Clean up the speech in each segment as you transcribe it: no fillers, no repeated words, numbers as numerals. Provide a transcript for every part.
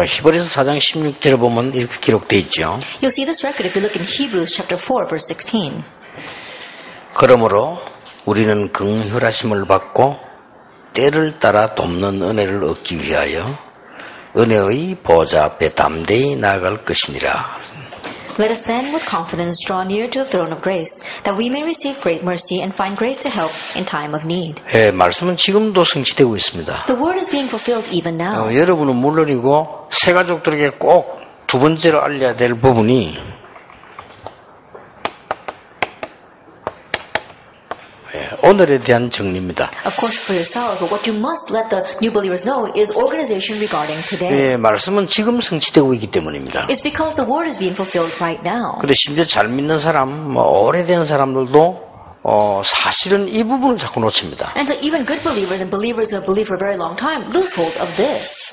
히브리서 4장 16절에 보면 이렇게 기록되어 있죠. You'll see this record if you look in Hebrews chapter 4 verse 16. 그러므로 우리는 긍휼하심을 받고 때를 따라 돕는 은혜를 얻기 위하여 은혜의 보좌 앞에 담대히 나아갈 것이니라. Let us then with confidence draw near to the throne of grace, that we may receive great mercy and find grace to help in time of need. 말씀은 지금도 성취되고 있습니다. The word is being fulfilled even now. 여러분은 물론이고 새 가족들에게 꼭 두 번째로 알려야 될 부분이 오늘에 대한 정리입니다. Of course for yourself, but what you must let the new believers know is organization regarding today. 말씀은 지금 성취되고 있기 때문입니다. It's because the word is being fulfilled right now. 근데 심지어 잘 믿는 사람, 오래된 사람들도 사실은 이 부분을 자꾸 놓칩니다. And so even good believers and believers who have believed for a very long time lose hold of this.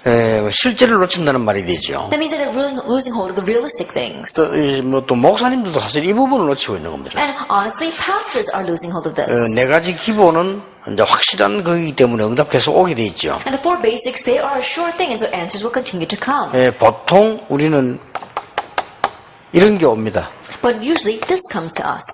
실제를 놓친다는 말이 되죠. That means that they're really losing hold of the realistic things. 또 목사님들도 사실 이 부분을 놓치고 있는 겁니다. And honestly, pastors are losing hold of this. 네 가지 기본은 이제 확실한 거이기 때문에 응답 계속 오게 돼 있죠. And the four basics, they are a sure thing, and so answers will continue to come. 보통 우리는 이런 게 옵니다. But usually this comes to us.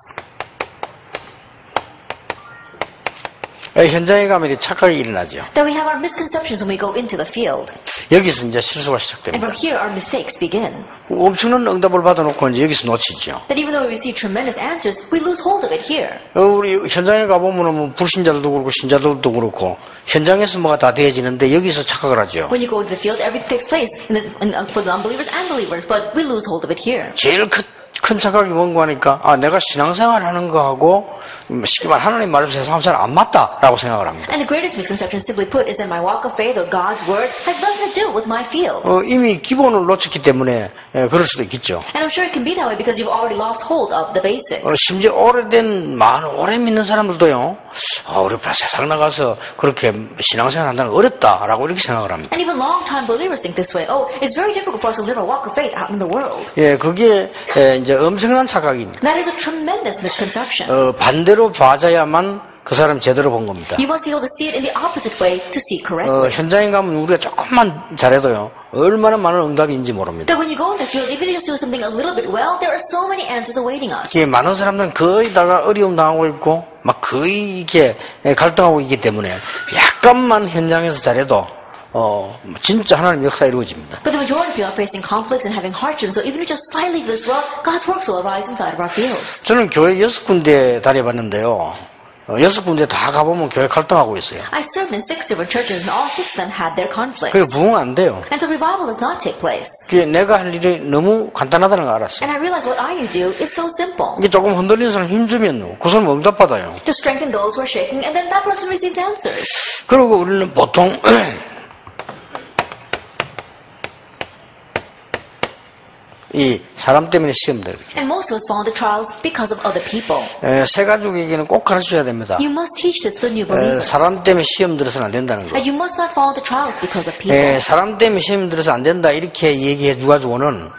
현장에 가면 착각이 일어나죠. That we have our misconceptions when we go into the field. 여기서 이제 실수가 And 시작됩니다. from here, our mistakes begin. 엄청난 응답을 받아놓고 이제 여기서 놓치죠. That even though we receive tremendous answers, we lose hold of it here. 우리 현장에 가보면 뭐 불신자들도 그렇고 신자들도 그렇고 현장에서 뭐가 다 되어지는데 여기서 착각을 하죠. When you go into the field, everything takes place for the unbelievers and believers, but we lose hold of it here. 제일 큰 착각이 뭔가 하니까 내가 신앙생활 하는 거하고 쉽게 말 하나님 말씀 세상 잘 안 맞다라고 생각을 합니다. And the greatest misconception, simply put, is that my walk of faith or God's word has nothing to do with my field. 이미 기본을 놓쳤기 때문에 그럴 수도 있겠죠. And I'm sure it can be that way because you've already lost hold of the basics. 심지어 오래 믿는 사람들도요. 우리 세상 나가서 그렇게 신앙생활 한다는 거 어렵다라고 이렇게 생각을 합니다. And even long-time believers think this way. Oh, it's very difficult for us to live a walk of faith out in the world. 그게 이제 엄청난 착각입니다. That is a tremendous misconception. 반대로 봐줘야만 그 사람 제대로 본 겁니다. You must be able to see it in the opposite way to see correctly. 현장에 가면 우리가 조금만 잘해도요. 얼마나 많은 응답인지 모릅니다. That when you go in the field, even if you just do something a little bit well, there are so many answers awaiting us. 많은 사람들은 거의 다가 어려움 당하고 있고 막 거의 이렇게 갈등하고 있기 때문에 약간만 현장에서 잘해도 진짜 하나님 역사 이루어집니다. But the majority of people are facing conflicts and having hardships, so even if you just slightly do this well, God's works will arise inside of our fields. 저는 교회 6군데 다녀봤는데요. 6군데 다 가보면 교회 갈등하고 있어요. I served in 6 different churches, and all 6 of them had their conflicts. 그게 부흥 안 돼요. And so revival does not take place. 그게 내가 할 일이 너무 간단하다는 걸 알았어요. And I realized what I need to do is so simple. 이게 조금 흔들리는 사람 힘주면 그 사람 응답받아요. To strengthen those who are shaking, and then that person receives answers. 그리고 우리는 보통 이 사람 때문에 시험들. And most of us fall into trials because of other people. 새 가족에게는 꼭 가르쳐야 됩니다. You must teach this to the new believers. 사람 때문에 시험 들어서는 안 된다는 거. And you must not fall into trials because of people. 사람 때문에 시험 들어서 안 된다 이렇게 얘기해 주가지고는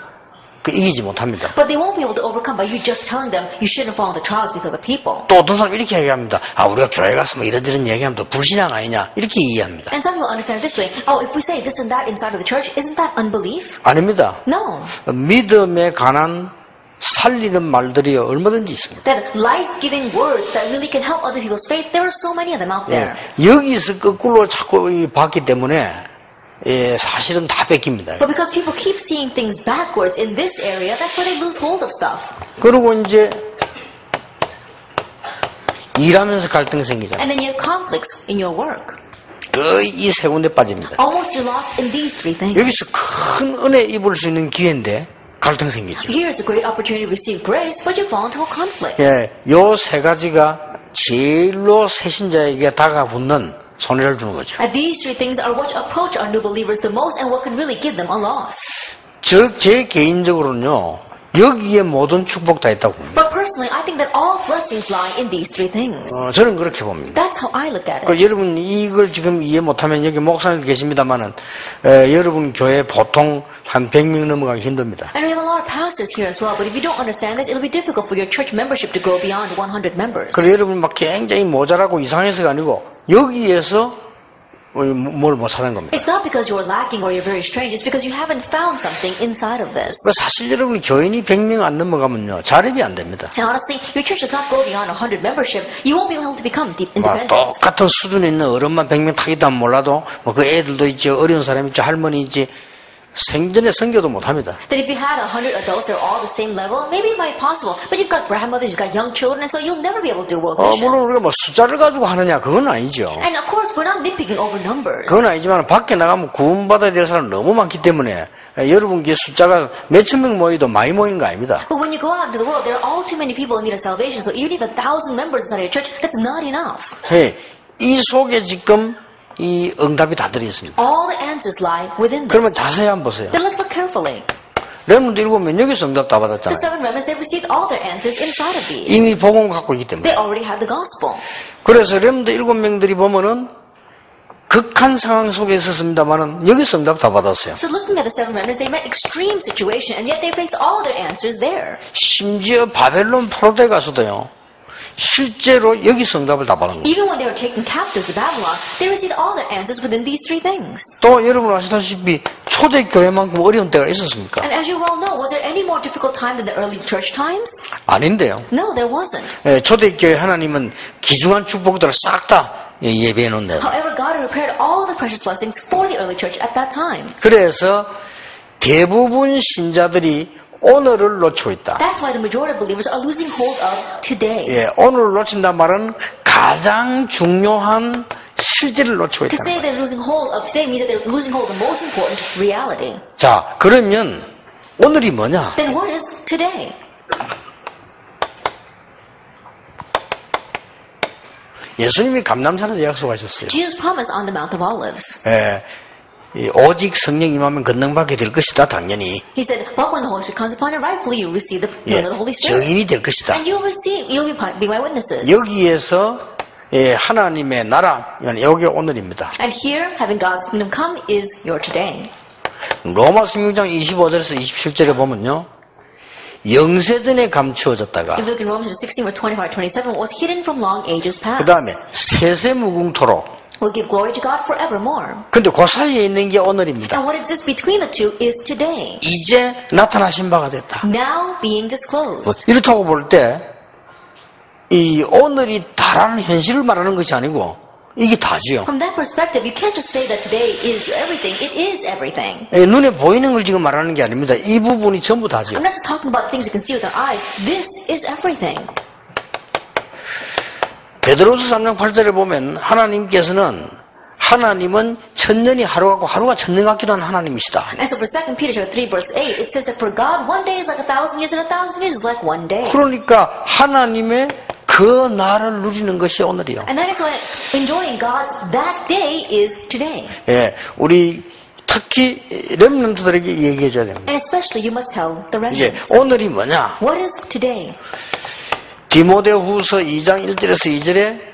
이기지 못합니다. But they won't be able to overcome by you just telling them you shouldn't fall into trials because of people. 또 어떤 사람 이렇게 얘기합니다. 우리가 교회 가서 뭐 이런저런 얘기하면 또 불신앙 아니냐 이렇게 이해합니다. And some people understand it this way. Oh, if we say this and that inside of the church, isn't that unbelief? 아닙니다. No. 믿음에 관한 살리는 말들이 얼마든지 있습니다. That life-giving words that really can help other people's faith, there are so many of them out there. 여기서 거꾸로 자꾸 봤기 때문에 사실은 다 뺏깁니다. But because people keep seeing things backwards in this area, that's why they lose hold of stuff. 그리고 이제 일하면서 갈등이 생기잖아요. And then you have conflicts in your work. 거의 이 세 군데 빠집니다. Almost you're lost in these 3 things. 여기서 큰 은혜 입을 수 있는 기회인데 갈등 생기죠. Here's a great opportunity to receive grace, but you fall into a conflict. 요 세 가지가 제일로 새신자에게 다가붙는 손해를 주는 거죠. And these 3 things are what approach our new believers the most and what can really give them a loss. 제 개인적으로는요. 여기에 모든 축복 다 있다고 봅니다. But personally, I think that all blessings lie in these 3 things. 저는 그렇게 봅니다. That's how I look at it. 여러분 이걸 지금 이해 못하면 여기 목사님 계십니다만은 여러분 교회 보통 한 100명 넘어가기 힘듭니다. And we have a lot of pastors here as well, but if you don't understand this, it'll be difficult for your church membership to grow beyond 100 members. 그래서 여러분 막 굉장히 모자라고 이상해서가 아니고 여기에서 뭘 못 사는 겁니다. It's not because you're lacking or you're very strange. It's because you haven't found something inside of this. 사실 여러분 교인이 100명 안 넘어가면요 자립이 안 됩니다. And honestly, your church does not go beyond 100 membership. You won't be able to become independent. 똑같은 수준에 있는 어른만 100명 타겠다면 몰라도 그 애들도 있죠, 어려운 사람이 있죠, 할머니 있지. 생전에 선교도 못합니다. That if you had 100 adults that are all the same level, maybe it might be possible. But you've got grandmothers, you've got young children, and so you'll never be able to do world missions. 물론 우리가 뭐 숫자를 가지고 하느냐 그건 아니죠. And of course, we're not nitpicking over numbers. 그건 아니지만 밖에 나가면 구원받아야 될 사람 너무 많기 때문에 여러분 게 숫자가 몇천 명 모여도 많이 모이는 거 아닙니다. But when you go out into the world, there are all too many people in need of salvation. So even if 1,000 members inside your church, that's not enough. 이 속에 지금 이 응답이 다 들어있습니다. All the answers lie within 그러면 this. 자세히 한번 보세요. Then let's look carefully. 렘넌트 7명 여기서 응답 다 The 받았잖아요. 7 remnants, they've received all their answers inside of these. 이미 복음을 갖고 있기 때문에. They already have the gospel. 그래서 렘넌트 7명들이 보면은 극한 상황 속에 있었습니다만은 여기서 응답 다 받았어요. So looking at the 7 remnants, they met extreme situation, and yet they faced all their answers there. 심지어 바벨론 포로대 가서도요. 실제로 여기서 응답을 다 받은 거예요. Even when they were taken captives to Babylon, they received all their answers within these 3 things. 또 여러분 아시다시피 초대교회만큼 어려운 때가 있었습니까? And as you well know, was there any more difficult time than the early church times? 아닌데요. No, there wasn't. 초대교회 하나님은 귀중한 축복들을 싹 다 예배해 놓는다. However, God had prepared all the precious blessings for the early church at that time. 그래서 대부분 신자들이 오늘을 놓치고 있다. That's why the majority of believers are losing hold of today. 오늘을 놓친단 말은 가장 중요한 실제를 놓치고 To 있다는 say 거예요. they're losing hold of today means that they're losing hold of the most important reality. 자, 그러면 오늘이 뭐냐? Then what is today? 예수님이 감람산에서 약속하셨어요. Jesus promised on the Mount of Olives. 오직 성령 임하면 권능받게 될 것이다, 당연히. He said, but when the Holy Spirit comes upon you, rightfully you receive the filling of the Holy Spirit. 증인이 될 것이다. And you'll be my witnesses. 여기에서 하나님의 나라, 여기 오늘입니다. And here, having God's kingdom come is your today. 로마 16장 25절에서 27절에 보면요. 영세전에 감추어졌다가 If you look in Romans 16, verse 25-27, was hidden from long ages 그 past. 다음에 세세무궁토록 Will give glory to God forevermore. 근데 그 사이에 있는 게 오늘입니다. And what exists between the two is today. 이제 나타나신 바가 됐다. Now being disclosed. 이렇다고 볼 때 이 오늘이 다라는 현실을 말하는 것이 아니고 이게 다지요. From that perspective, you can't just say that today is everything. It is everything. 눈에 보이는 걸 지금 말하는 게 아닙니다. 이 부분이 전부 다지요. I'm not just talking about things you can see with our eyes. This is everything. 베드로서 3장 8절에 보면 하나님은 천년이 하루 같고 하루가 천년 같기도 한 하나님이시다. And so for 2 Peter 3 verse 8, it says that for God, one day is like 1,000 years and 1,000 years is like one day. 그러니까 하나님의 그 날을 누리는 것이 오늘이요. And that is why enjoying God's that day is today. 우리 특히 렘넌트들에게 얘기해 줘야 됩니다. And especially you must tell the 이제 remnants. 오늘이 뭐냐? What is today? 디모데후서 2장 1절에서 2절에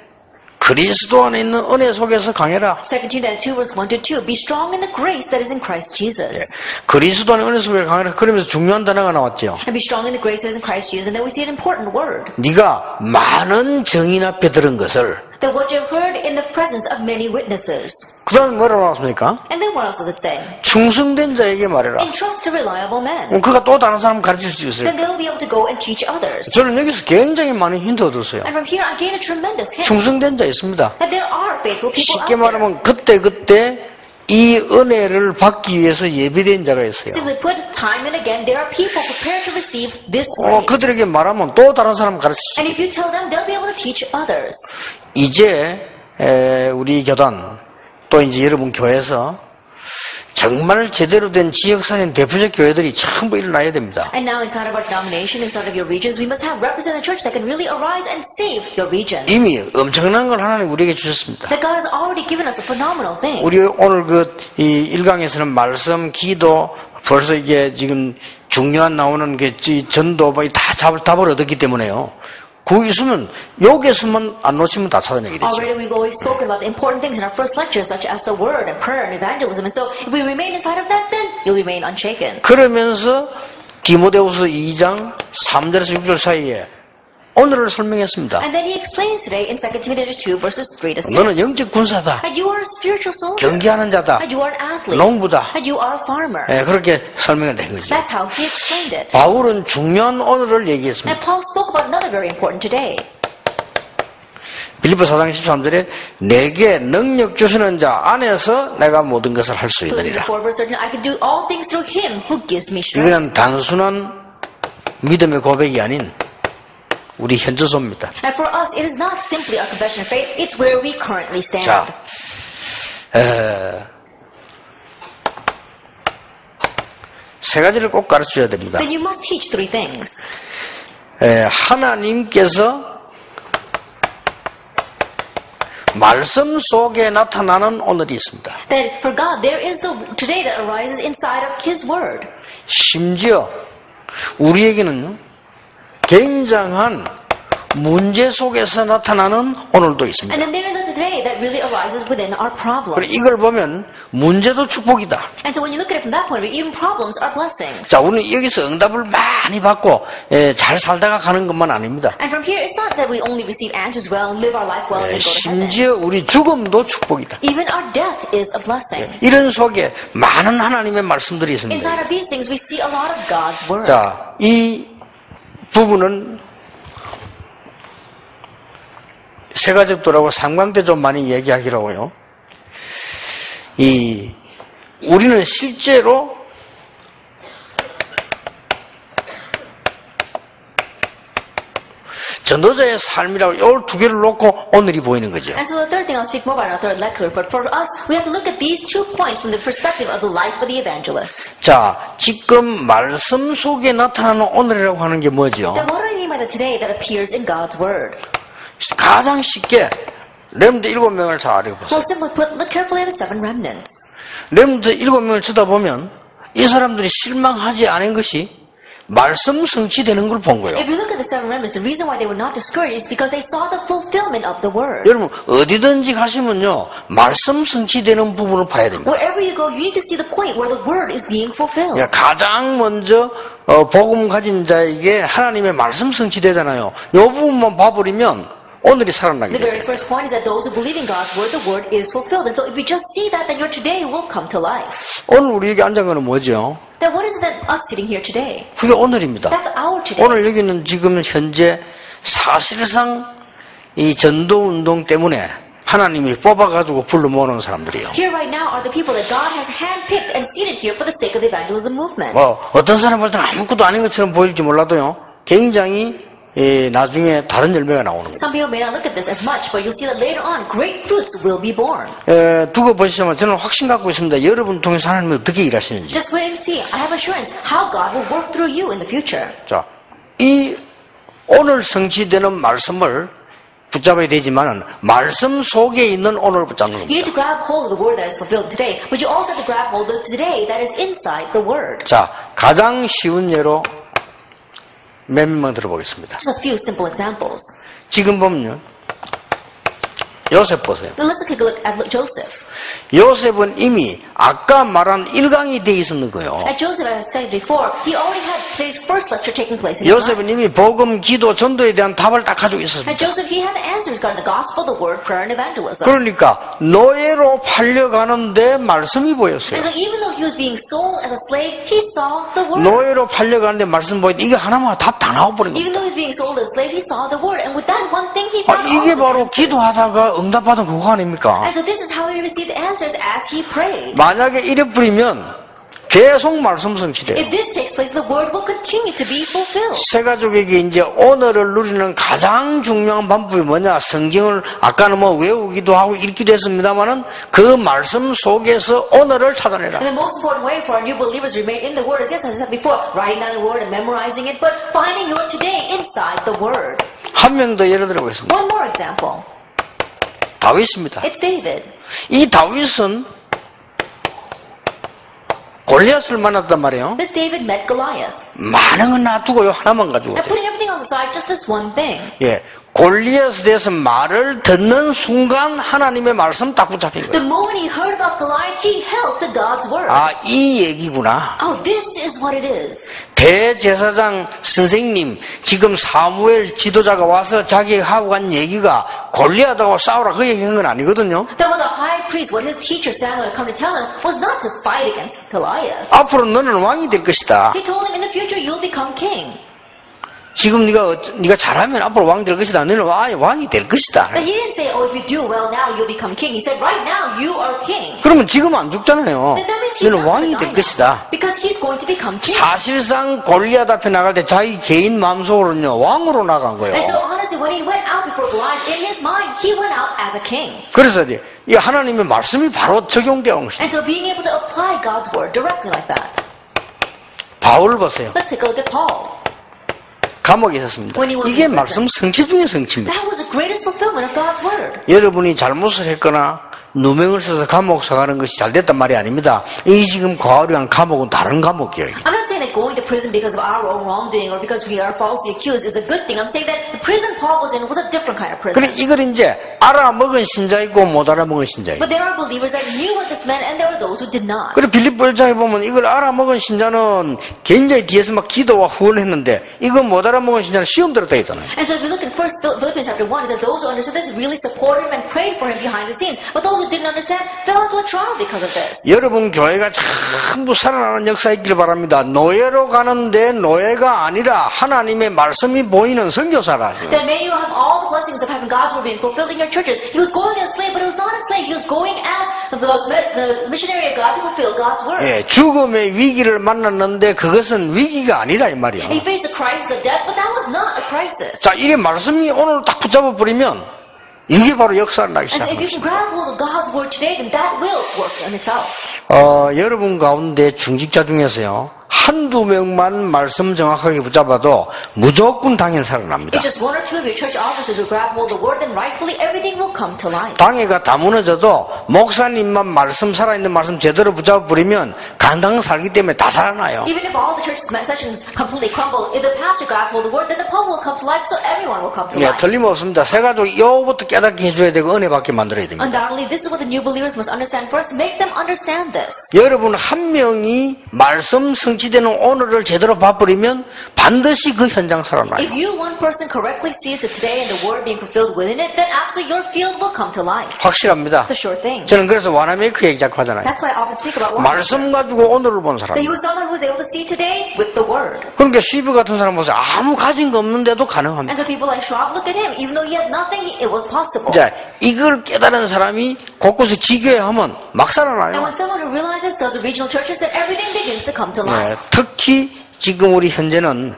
그리스도 안에 있는 은혜 속에서 강해라. 2 Timothy 2 verse 1-2. Be strong in the grace that is in Christ Jesus. 그리스도 안에 은혜 속에서 강해라. 그러면서 중요한 단어가 나왔죠. And be strong in the grace that is in Christ Jesus. And then we see an important word. 네가 많은 증인 앞에 들은 것을 That what you have heard in the presence of many witnesses. 그 다음에 뭐라고 나왔습니까? And then what else does it say? 충성된 자에게 말해라. Entrust to reliable men. 그가 또 다른 사람 가르칠 수 있어요. Then they'll be able to go and teach others. 저는 여기서 굉장히 많은 힌트 얻었어요. And from here I gain a tremendous hint. 충성된 자 있습니다. That there are faithful people 쉽게 out there. 말하면 그때 이 은혜를 받기 위해서 예비된 자가 있어요. Simply put, time and again, there are people prepared to receive this grace. 그들에게 말하면 또 다른 사람 가르칠 수 And if you tell them, they'll be able to teach others. 이제 우리 교단 또 이제 여러분 교회에서 정말 제대로 된 지역사회인 대표적 교회들이 전부 일어나야 됩니다. And now inside of our denomination, inside of your regions, we must have representative church that can really arise and save your region. 이미 엄청난 걸 하나님 우리에게 주셨습니다. That God has already given us a phenomenal thing. 우리 오늘 이 1강에서는 말씀, 기도, 벌써 이게 지금 중요한 나오는 게 전도 다 답을 얻었기 때문에요. 그거 있으면 여기에서만 안 놓치면 다 찾아내게 되죠. Already we've always spoken about the important things in our first lectures, such as the word and prayer and evangelism. And so if we remain inside of that, then you'll remain unshaken. 그러면서 디모데후서 2장 3절에서 6절 사이에 오늘을 설명했습니다. And then he explains today in 2 Timothy 2 verses 3 to 6. 너는 영적 군사다. That you are a spiritual soldier. 경기하는 자다. That you are an athlete. 농부다. That you are a farmer. 예, 그렇게 설명이 된 거죠. That's how he explained it. 바울은 중요한 오늘을 얘기했습니다. And Paul spoke about another very important today. 빌립보 4장 13절에 내게 능력 주시는 자 안에서 내가 모든 것을 할 수 Philippians 있느니라. 4 verse 13, I can do all things through him who gives me strength. 이거는 단순한 믿음의 고백이 아닌 우리 현저소입니다. And for us, it is not simply a confession of faith, it's where we currently stand. 자, 세 가지를 꼭 가르쳐야 됩니다. Then you must teach three things. 하나님께서 말씀 속에 나타나는 오늘이 있습니다. That for God, there is the today that arises inside of his word. 심지어 우리에게는 굉장한 문제 속에서 나타나는 오늘도 있습니다. And then there is a today that really arises within our problems. 그리고 이걸 보면 문제도 축복이다. And so when you look at it from that point of view, even problems are blessings. 자, 우리는 여기서 응답을 많이 받고 잘 살다가 가는 것만 아닙니다. And from here, it's not that we only receive answers well and live our life well and then go to heaven. 심지어 우리 죽음도 축복이다. Even our death is a blessing. 이런 속에 많은 하나님의 말씀들이 있습니다. Inside of these things, we see a lot of God's word. 자, 이 부분은 세가족들하고 상관때 좀 많이 얘기하기라고요. 우리는 실제로 전도자의 삶이라고 이 두 개를 놓고 오늘이 보이는 거죠. And so the third thing, I'll speak more about in our third lecture, but for us, we have to look at these 2 points from the perspective of the life of the evangelist. 자, 지금 말씀 속에 나타나는 오늘이라고 하는 게 뭐죠? Then what do I mean by the today that appears in God's word? 가장 쉽게 렘드 7명을 잘 알아보세요. Well, simply put, look carefully at the 7 remnants. 렘드 7명을 쳐다보면 이 사람들이 실망하지 않은 것이 말씀 성취되는 걸 본 거예요. If you look at the 7 remnants, the reason why they were not discouraged is because they saw the fulfillment of the word. 여러분 어디든지 가시면요 말씀 성취되는 부분을 봐야 됩니다. Wherever you go, you need to see the point where the word is being fulfilled. 가장 먼저 복음 가진 자에게 하나님의 말씀 성취되잖아요. 이 부분만 봐버리면 오늘이 살아나게 The very 돼요. first point is that those who believe in God's word is fulfilled. And so if you just see that, then your today will come to life. 오늘 우리에게 앉은 거는 뭐죠? Then what is it that us sitting here today? 그게 오늘입니다. That's our today. 오늘 여기는 지금 현재 사실상 이 전도운동 때문에 하나님이 뽑아가지고 불러 모으는 사람들이에요. Here right now are the people that God has handpicked and seated here for the sake of the evangelism movement. 어떤 사람들 때는 아무것도 아닌 것처럼 보일지 몰라도요. 굉장히 나중에 다른 열매가 나오는 거예요. Some people may not look at this as much, but you'll see that later on, great fruits will be born. 두고 보시자면 저는 확신 갖고 있습니다. 여러분 통해서 하나님이 어떻게 일하시는지. Just wait and see. I have assurance how God will work through you in the future. 자, 이 오늘 성취되는 말씀을 붙잡아야 되지만은 말씀 속에 있는 오늘 붙잡는 You need 겁니다. to grab hold of the word that is fulfilled today, but you also have to grab hold of today that is inside the word. 자, 가장 쉬운 예로 몇 명 들어보겠습니다. Just a few simple examples. 지금 보면요. 요셉 보세요. Then let's take a look at Joseph. 요셉은 이미 아까 말한 1강이 돼 있었는 거예요. At Joseph, as I said before, he already had today's first lecture taking place in his life. 요셉은 이미 복음, 기도, 전도에 대한 답을 딱 가지고 At 있었습니다. Joseph, he had the answers regarding the gospel, the word, prayer, and evangelism. 그러니까 노예로 팔려가는데 말씀이 보였어요. And so even though he was being sold as a slave, he saw the word. 노예로 팔려가는데 말씀 보였는데 이게 하나만 답 다 나와버린 거예요. Even though he was being sold as a slave, he saw the word. And with that one thing, he found all 이게 of his 바로 answers. 기도하다가 응답받은 그거 아닙니까? And so this is how he received answers as he prayed. 만약에 이래 뿌리면 계속 말씀 성취돼요. If this takes place, the word will continue to be fulfilled. 새 가족에게 이제 오늘을 누리는 가장 중요한 방법이 뭐냐? 성경을 아까는 뭐 외우기도 하고 읽기도 했습니다만은 그 말씀 속에서 오늘을 찾아내라. And the most important way for our new believers to remain in the word is, yes, as I said before, writing down the word and memorizing it, but finding your today inside the word. 한 명 더 예를 들어보겠습니다. One more example. 다윗입니다. It's David. 이 다윗은 골리앗을 만났단 말이에요. This David met Goliath. 많은 건 놔두고요. 하나만 가지고. And putting everything else aside, just this one thing. 예, 골리앗에 대해서 말을 듣는 순간 하나님의 말씀 딱 붙잡힌 거예요. The moment he heard about Goliath, he held to God's word. 이 얘기구나. Oh, this is what it is. 대제사장 선생님, 지금 사무엘 지도자가 와서 자기하고 간 얘기가 골리앗하고 싸우라 그 얘기한 건 아니거든요. That when the high priest, what his teacher Samuel had come to tell him, was not to fight against Goliath. 앞으로 너는 왕이 될 것이다. He told him, in the future you'll become king. 지금 네가 잘하면 앞으로 왕 될 것이다. 너는 왕이 될 것이다. But he didn't say, oh, if you do well now, you'll become king. He said, right now, you are king. 그러면 지금 안 죽잖아요. Then that means he's 너는 not 왕이 going to 될 die 것이다. now, because he's going to become king. 사실상 골리앗 앞에 나갈 때 자기 개인 마음속으로는요 왕으로 나간 거예요. And so honestly, when he went out before Goliath, in his mind, he went out as a king. 그래서 이 하나님의 말씀이 바로 적용되어 온 것입니다. And so being able to apply God's word directly like that. 바울 보세요. Let's take a look at Paul. 감옥에 있었습니다. 이게 말씀 성취 중의 성취입니다. That was the greatest fulfillment of God's word. 여러분이 잘못을 했거나 누명을 써서 감옥 가는 것이 잘 됐단 말이 아닙니다. 이 지금 과거랑 감옥은 다른 감옥이에요. I'm not saying that going to prison because of our own wrongdoing or because we are falsely accused is a good thing. I'm saying that the prison Paul was in was a different kind of prison. 그래 이걸 이제 알아먹은 신자 있고 못 알아먹은 신자 있고. But there are believers that knew what this meant and there were those who did not. 그래 빌립보 1장에 보면 이걸 알아먹은 신자는 굉장히 뒤에서 막 기도와 후원했는데 이거 못 알아먹은 신자는 시험 들었다 했잖아요. And so if you look in Philippians chapter 1, it says those who understood this really supported him and prayed for him behind the scenes. But those who didn't understand fell into a trial because of this. 여러분 교회가 전부 살아나는 역사 있길 바랍니다. 노예로 가는데 노예가 아니라 하나님의 말씀이 보이는 선교사라. That may you have all the blessings of having God's word being fulfilled in your churches. He was going as a slave, but it was not a slave. He was going as the missionary of God to fulfill God's word. 예, 죽음의 위기를 만났는데 그것은 위기가 아니라 이 말이야. He faced a crisis of death, but that was not a crisis. 자, 이게 말씀이 오늘 딱 붙잡아 버리면 이게 바로 역사를 나기 And so if you 시작합니다. can grab hold of God's word today, then that will work in itself. 여러분 가운데 중직자 중에서요. 한두 명만 말씀 정확하게 붙잡아도 무조건 당연 살아납니다. If just one or two of your church officers will grab hold of the word, then rightfully everything will come to life. 당회가 다 무너져도 목사님만 말씀 살아있는 말씀 제대로 붙잡아버리면 간당 살기 때문에 다 살아나요. Even if all the church's sessions completely crumble, if the pastor grabs hold of the word, then the poem will come to life, so everyone will come to 네, life. 틀림없습니다. 새 가족 이거부터 깨닫게 해줘야 되고 은혜 받게 만들어야 됩니다. Undoubtedly, this is what the new believers must understand first. Make them understand this. 여러분 한 명이 말씀 성취되는 오늘을 제대로 봐버리면 반드시 그 현장 살아나요. If you, one person, correctly sees it today and the word being fulfilled within it, then absolutely your field will come to life. 확실합니다. It's a sure thing. 저는 그래서 와나메이크 얘기 자꾸 하잖아요. That's why I often speak about one 말씀 가지고 오늘을 본 사람. that he was someone who was able to see today with the word. 그러니까 시비 같은 사람 보세요. 아무 가진 거 없는데도 And 가능합니다. so people like Schwab, look at him. Even though he had nothing, it was possible. 자, 이걸 깨달은 사람이 곳곳에 지교회하면 막 And 살아나요. when someone who realizes does the regional churches, then everything begins to come to 네, life. 특히 지금 우리 현재는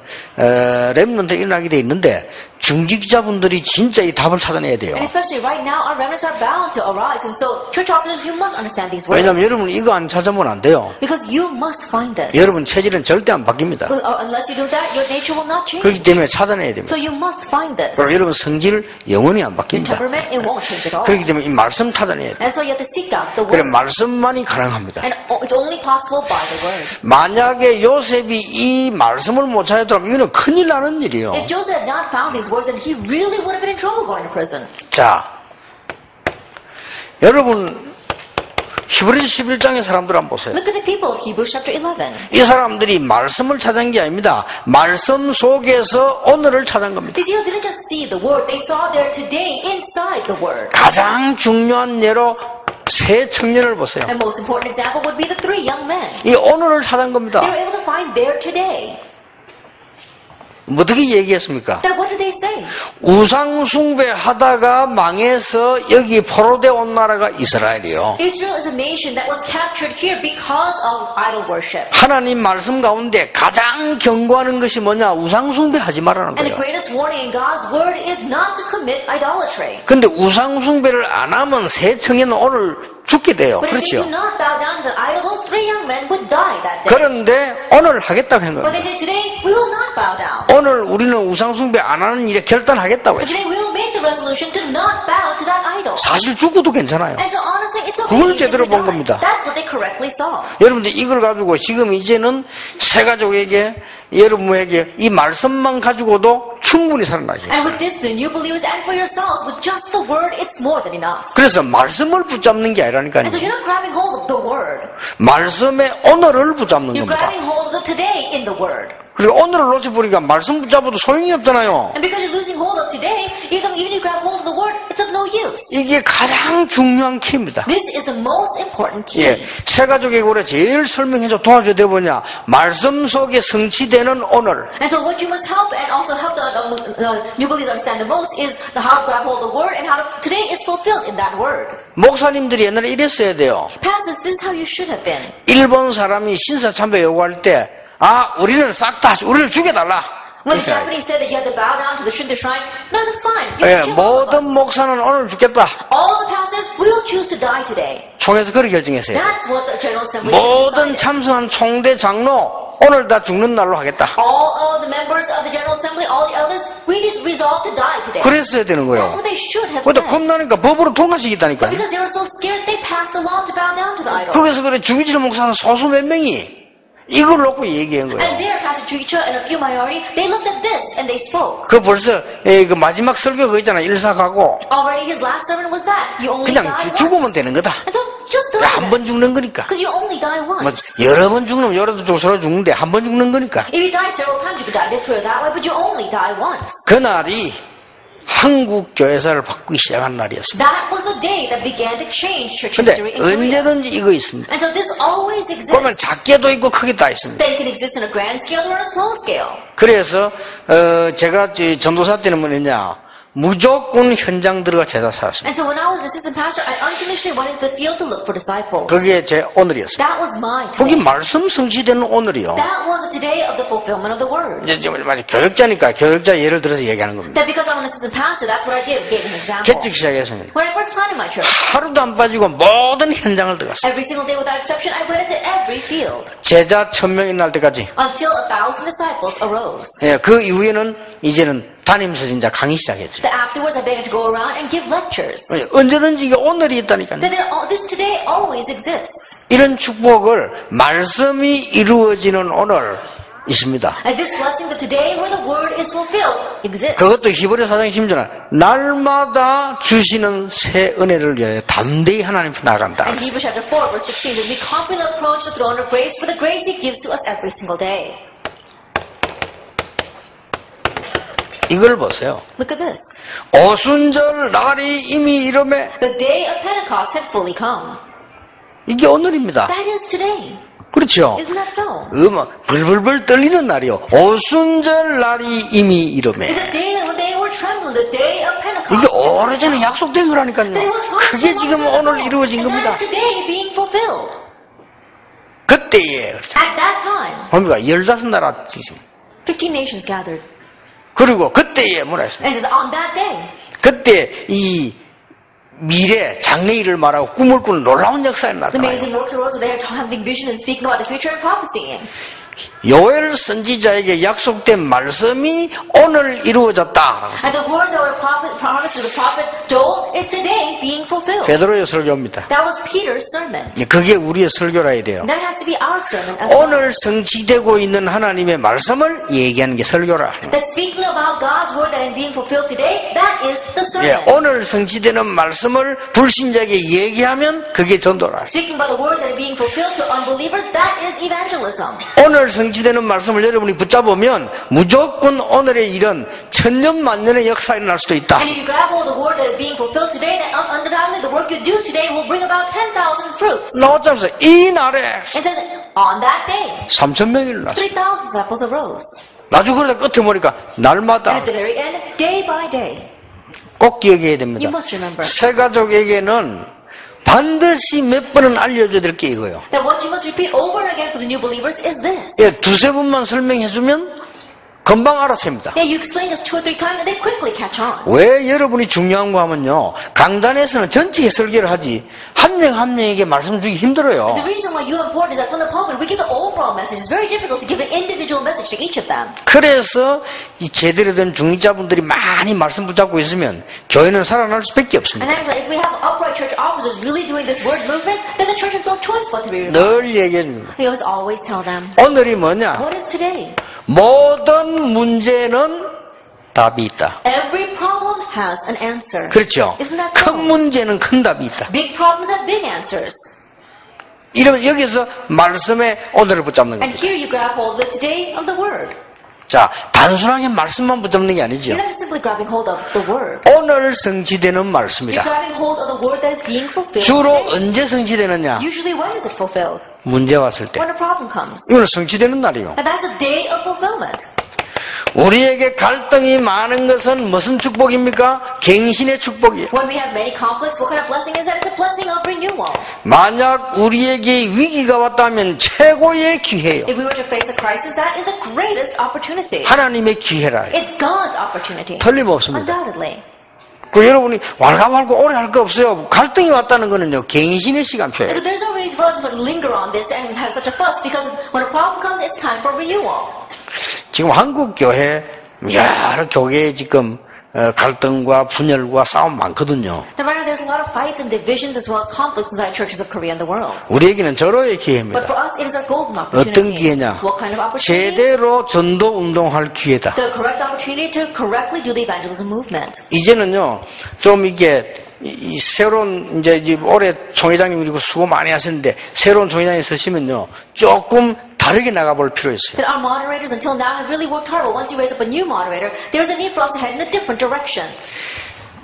렘넌트 일어나게 돼 있는데 중직자분들이 진짜 이 답을 찾아내야 돼요. And especially right now, our remnants are bound to arise. And so, church officers, you must understand these words. 왜냐하면 여러분 이거 안 찾아보면 안 돼요. Because you must find this. 여러분 체질은 절대 안 바뀝니다. Unless you do that, your nature will not change. 그렇기 때문에 찾아내야 됩니다. So you must find this. 그리고 여러분 성질 영원히 안 바뀝니다. Temperament, it won't change at all. 그렇기 때문에 이 말씀 찾아내야 돼요. That's why you have to seek out the 그래 word. 말씀만이 가능합니다. And it's only possible by the word. 만약에 요셉이 이 말씀을 못 찾았더라면 이거는 큰일 나는 일이에요. If Joseph had not found these words, then he really would have been in trouble going to prison. 자, 여러분 히브리서 11장의 사람들 한번 보세요. Look at the people of Hebrews chapter 11. 이 사람들이 말씀을 찾은 게 아닙니다. 말씀 속에서 오늘을 찾은 겁니다. These people didn't just see the word, they saw there today inside the word. 가장 중요한 예로 세 청년을 보세요. And most important example would be the three young men. 이 오늘을 찾은 겁니다. They were able to find there today. 어떻게 얘기했습니까? Then what did they say? 우상 숭배하다가 망해서 여기 포로되어 온 나라가 이스라엘이요. Israel is a nation that was captured here because of idol worship. 하나님 말씀 가운데 가장 경고하는 것이 뭐냐? 우상 숭배하지 말라는 And the 거예요. greatest warning in God's word is not to commit idolatry. 근데 우상 숭배를 안 하면 세 청년은 오늘 죽게 돼요. But if they 그렇죠? do not bow down to the idol, those three young men would die that day. 그런데 오늘 하겠다고 한 But 거예요. they say today we will not bow down. 오늘 우리는 우상 숭배 안 하는 일에 결단하겠다고 But 했어요. today we will make the resolution to not bow to that idol. 사실 죽어도 괜찮아요. And so honestly, it's okay. 그걸 even if 제대로 they 본 die. 겁니다. That's what they correctly saw. 여러분들 이걸 가지고 지금 이제는 새 가족에게 여러분에게 이 말씀만 가지고도 충분히 살아나시겠어요. And with this, the new believers and for yourselves, with just the word, it's more than enough. 그래서 말씀을 붙잡는 게 아니라니까요. And so you're not grabbing hold of the word. 말씀의 오늘을 붙잡는 You're 겁니다. grabbing hold of the today in the word. 그리고 오늘을 놓쳐버리니까 말씀 붙잡아도 소용이 없잖아요. And because you're losing hold of today, even if you grab hold of the word, it's of no use. 이게 가장 중요한 키입니다. This is the most important key. 예, 새가족에게 우리가 제일 설명해줘 도와줘야 돼 뭐냐? 말씀 속에 성취되는 오늘. And so what you must help and also help the new believers understand the most is the how to grab hold of the word and how to, today is fulfilled in that word. 목사님들이 옛날에 이랬어야 돼요. Pastors, this is how you should have been. 일본 사람이 신사참배 요구할 때 우리는 싹 다 우리를 죽여달라. When the Japanese said that you have to bow down to the Shinto shrines, no, that's fine. You 예, can kill all of 모든 us. 목사는 오늘 죽겠다. All the pastors will choose to die today. 총회에서 그렇게 결정했어요. That's what the General Assembly should 모든 have decided. 참석한 총대 장로 오늘 다 죽는 날로 하겠다. All of the members of the General Assembly, all the elders, we just resolve to die today. 그랬어야 되는 That's 거예요. what they should have 그것도 said. 겁나니까 법으로 통과시켰다니까요. But because they were so scared, they passed a law to bow down to the idol. 거기서 그래 죽이질 목사는 소수 몇 명이 이걸 놓고 얘기한 거예요. And there, Pastor Chuicha and a few minority, they looked at this and they spoke. 그 벌써 그 마지막 설교 그거 있잖아. 일사가고 Already his last sermon was that. You only 그냥 die 죽으면 once. 되는 거다. And so just do 한 it. 번 죽는 거니까. Because you only die 뭐 once. 여러 번 죽으면 여러 번 죽어서 죽는데 한 번 죽는 거니까. If you die several times, you could die this way or that way, but you only die once. 그날이 한국 교회사를 바꾸기 시작한 날이었습니다. That was the day that began to change church 근데 history in Korea. 언제든지 이거 있습니다. And so this always 그러면 exists. 작게도 있고 크게도 다 있습니다. They can exist in a grand scale or a small scale. 그래서 제가 전도사 때는 뭐냐 무조건 현장 들어가 제자 찾았습니다. And so when I was an assistant pastor, I unconditionally went into the field to look for disciples. 그게 제 오늘이었습니다. That was my 거기 today. 말씀 성취되는 오늘이요. That was the today of the fulfillment of the word. 이제 지금 교육자니까 교육자 예를 들어서 얘기하는 겁니다. That because I'm an assistant pastor, that's what I did, gave an example. 개척 시작했습니다. When I first planted my church, 하루도 안 빠지고 모든 현장을 들어갔어요. every single day without exception, I went into every field 제자 1000명이 날 때까지. until 1,000 disciples arose. 예, 그 이후에는 이제는 담임서 진짜 강의 시작했죠. That afterwards, I began to go around and give lectures. 언제든지 이게 오늘이 있다니까요. That this today always exists. 이런 축복을 말씀이 이루어지는 오늘 있습니다. And this blessing that today where the word is fulfilled exists. 그것도 히브리 사장이 힘주나 날마다 주시는 새 은혜를 위하여 담대히 하나님 앞에 나간다. And Hebrews chapter 4 verse 16 says, we confidently approach the throne of grace for the grace He gives to us every single day. 이걸 보세요. Look at this. 오순절 날이 이미 이름에 The day of Pentecost had fully come. 이게 오늘입니다. That is today. 그렇죠? Isn't that so? 불불불 떨리는 날이요. 오순절 날이 이미 이름에. It's a day that when they were trembling, the day of Pentecost. 이게 오래전에 약속된 거라니까요. That it was 그게 지금 오늘 이루어진 and 겁니다. that today being fulfilled. 그때에 At that time, 뭡니까? 15나라 지금. 15 nations gathered. 그리고 그때에 뭐라 했습니까? And it says, on that day, 그때 이 미래 장래일을 말하고 꿈을 꾸는 놀라운 역사에 the 나타나요. amazing works arose where they are having visions and speaking about the future and prophesying. 요엘 선지자에게 약속된 말씀이 오늘 이루어졌다. And the words that were promised to the prophet Joel is today being fulfilled. 베드로의 설교입니다. That was Peter's sermon. 그게 우리의 설교라야 돼요. That has to be our sermon as well. 오늘 성취되고 있는 하나님의 말씀을 얘기하는 게 설교라. That speaking about God's word that is being fulfilled today, that is the 예, sermon. 오늘 성취되는 말씀을 불신자에게 얘기하면 그게 전도라. Speaking about the words that are being fulfilled to unbelievers, that is evangelism. 오늘 성취되는 말씀을 여러분이 붙잡으면 무조건 오늘의 일은 천년만년의 역사가 일어날 수도 있다. And if you grab hold of the word that is being fulfilled today, then undoubtedly the work you do today will bring about 10,000 fruits. 나오자면서 이 날에 It says, on that day, 3,000명이 일어났어. 3,000 disciples arose. 나중에 그러다 끝에 보니까 날마다 And at the very end, day by day, 꼭 기억해야 됩니다. you must remember 새 가족에게는 반드시 몇 번은 알려줘야 될 게 이거예요. that what you must repeat over and again for the new believers is this. 예, 두세 번만 설명해주면 금방 알아챕니다. Yeah, you explain just 2 or 3 times and they quickly catch on. 왜 여러분이 중요한 거 하면요. 강단에서는 전체의 설계를 하지 한 명 한 명에게 말씀 주기 힘들어요. The reason why you are important is that from the pulpit we give the overall message. It's very difficult to give an individual message to each of them. 그래서 이 제대로 된 중직자분들이 많이 말씀 붙잡고 있으면 교회는 살아날 수밖에 And 없습니다. that's why if we have upright church officers really doing this word movement, then the church has no choice but to be revived. 늘 얘기해 줍니다. We always tell them, 오늘이 뭐냐? what is today? 모든 문제는 답이 있다. Every problem has an answer. 그렇죠? Isn't that 큰 so? 문제는 큰 답이 있다. Big problems have big answers. 이러면 여기서 말씀에 오늘을 붙잡는 And 겁니다. here you grab hold of the today of the word. 자, 단순하게 말씀만 붙잡는 게 아니죠. You're not just simply grabbing hold of the word. 오늘 성취되는 You're 말씀이다. grabbing hold of the word that is being fulfilled 주로 today. 언제 성취되느냐? Usually when is it fulfilled? 문제 왔을 때. When a problem comes. 이거는 성취되는 날이요. And that's a day of fulfillment. 우리에게 갈등이 많은 것은 무슨 축복입니까? 갱신의 축복이에요. When we have many conflicts, what kind of blessing is that? It's a blessing of renewal. 만약 우리에게 위기가 왔다면 최고의 기회예요. If we were to face a crisis, that is the greatest opportunity. 하나님의 기회라. It's God's opportunity. 틀림없습니다. Undoubtedly. 그 여러분이 왈가왈부 오래 할 거 없어요. 갈등이 왔다는 거는요, 갱신의 시간표예요. So there's no reason for us to linger on this and have such a fuss because when a problem comes, it's time for renewal. 지금 한국 교회 여러 교회에 지금 갈등과 분열과 싸움 많거든요. Then right now there's a lot of fights and divisions as well as conflicts inside churches of Korea and the world. 우리에게는 절호의 But 기회입니다. for us, it is our golden 어떤 opportunity. 기회냐? What kind of opportunity? 제대로 전도 운동할 기회다. The correct opportunity to correctly do the evangelism movement. 이제는요, 좀 이게 이 새로운 이제 올해 총회장님 그리고 수고 많이 하셨는데 새로운 총회장이 서시면요, 조금 다르게 나가볼 필요 있어요. That our moderators until now have really worked hard, but once you raise up a new moderator, there's a need for us to head in a different direction.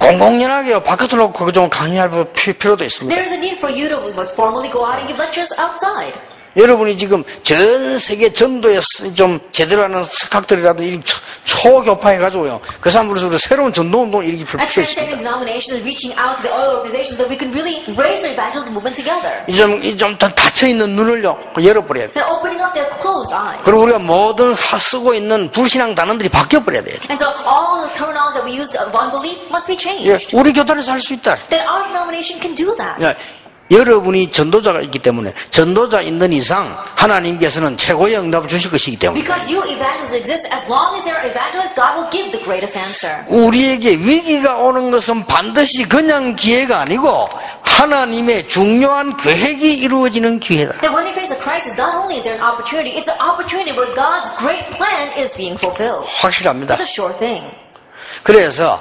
공공연하게 바깥으로 그거 좀 강의할 필요도 있습니다. There is a need for you to formally go out and give lectures outside. 여러분이 지금 전 세계 전도에 좀 제대로 하는 석학들이라도 초교파해가지고요. 그 사람으로서 새로운 전도운동을 일으킬 필요가 And transcending 있습니다. denominations and reaching out to the other organizations that we can really raise the evangelism movement together. 좀 닫혀있는 눈을요, 열어버려야 돼요. They're opening up their closed eyes. 그리고 우리가 모든 쓰고 있는 불신앙 단어들이 바뀌어버려야 돼요. And so all the terminologies that we use of unbelief must be changed. 예, 우리 교단에서 할 수 있다. Then our denomination can do that. 예, 여러분이 전도자가 있기 때문에 전도자 있는 이상 하나님께서는 최고의 응답을 주실 것이기 때문에 Because you evangelists exist, as long as there are evangelists, God will give the greatest answer. 우리에게 위기가 오는 것은 반드시 그냥 기회가 아니고 하나님의 중요한 계획이 이루어지는 기회다. That when we face a crisis, not only is there an opportunity, it's an opportunity where God's great plan is being fulfilled. 확실합니다. It's a sure thing. 그래서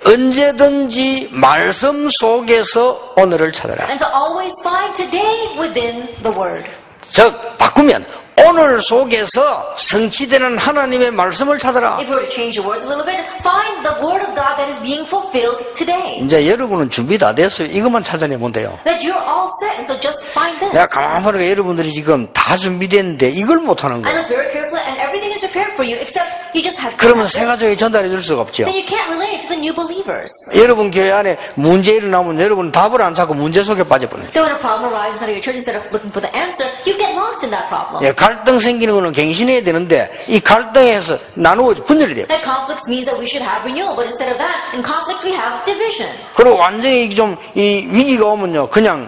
언제든지 말씀 속에서 오늘을 찾아라. And so always find today within the Word. 즉 바꾸면 오늘 속에서 성취되는 하나님의 말씀을 찾아라. If we were to change the words a little bit, find the Word of God that is being fulfilled today. 이제 여러분은 준비 다 됐어요. 이것만 찾아내면 돼요. That you're all set, and so just find 내가 this. 가만히 보니까 여러분들이 지금 다 준비됐는데 이걸 못하는 I 거예요. look very carefully, and everything is prepared for you, except you just have to 그러면 have 새 this. 가족에 전달해 줄 수가 없죠. Then you can't relate to the new believers. 여러분 교회 안에 문제 일어나면 여러분 답을 안 찾고 문제 속에 빠져버려요. Then when a problem arises out of your church, instead of looking for the answer, you get lost in that problem. 예, 갈등 생기는 거는 갱신해야 되는데 이 갈등에서 나누어져 분열이 돼요. That conflicts means that we should have renewal, but instead of that, in conflicts we have division. 그리고 완전히 좀 이 위기가 오면요, 그냥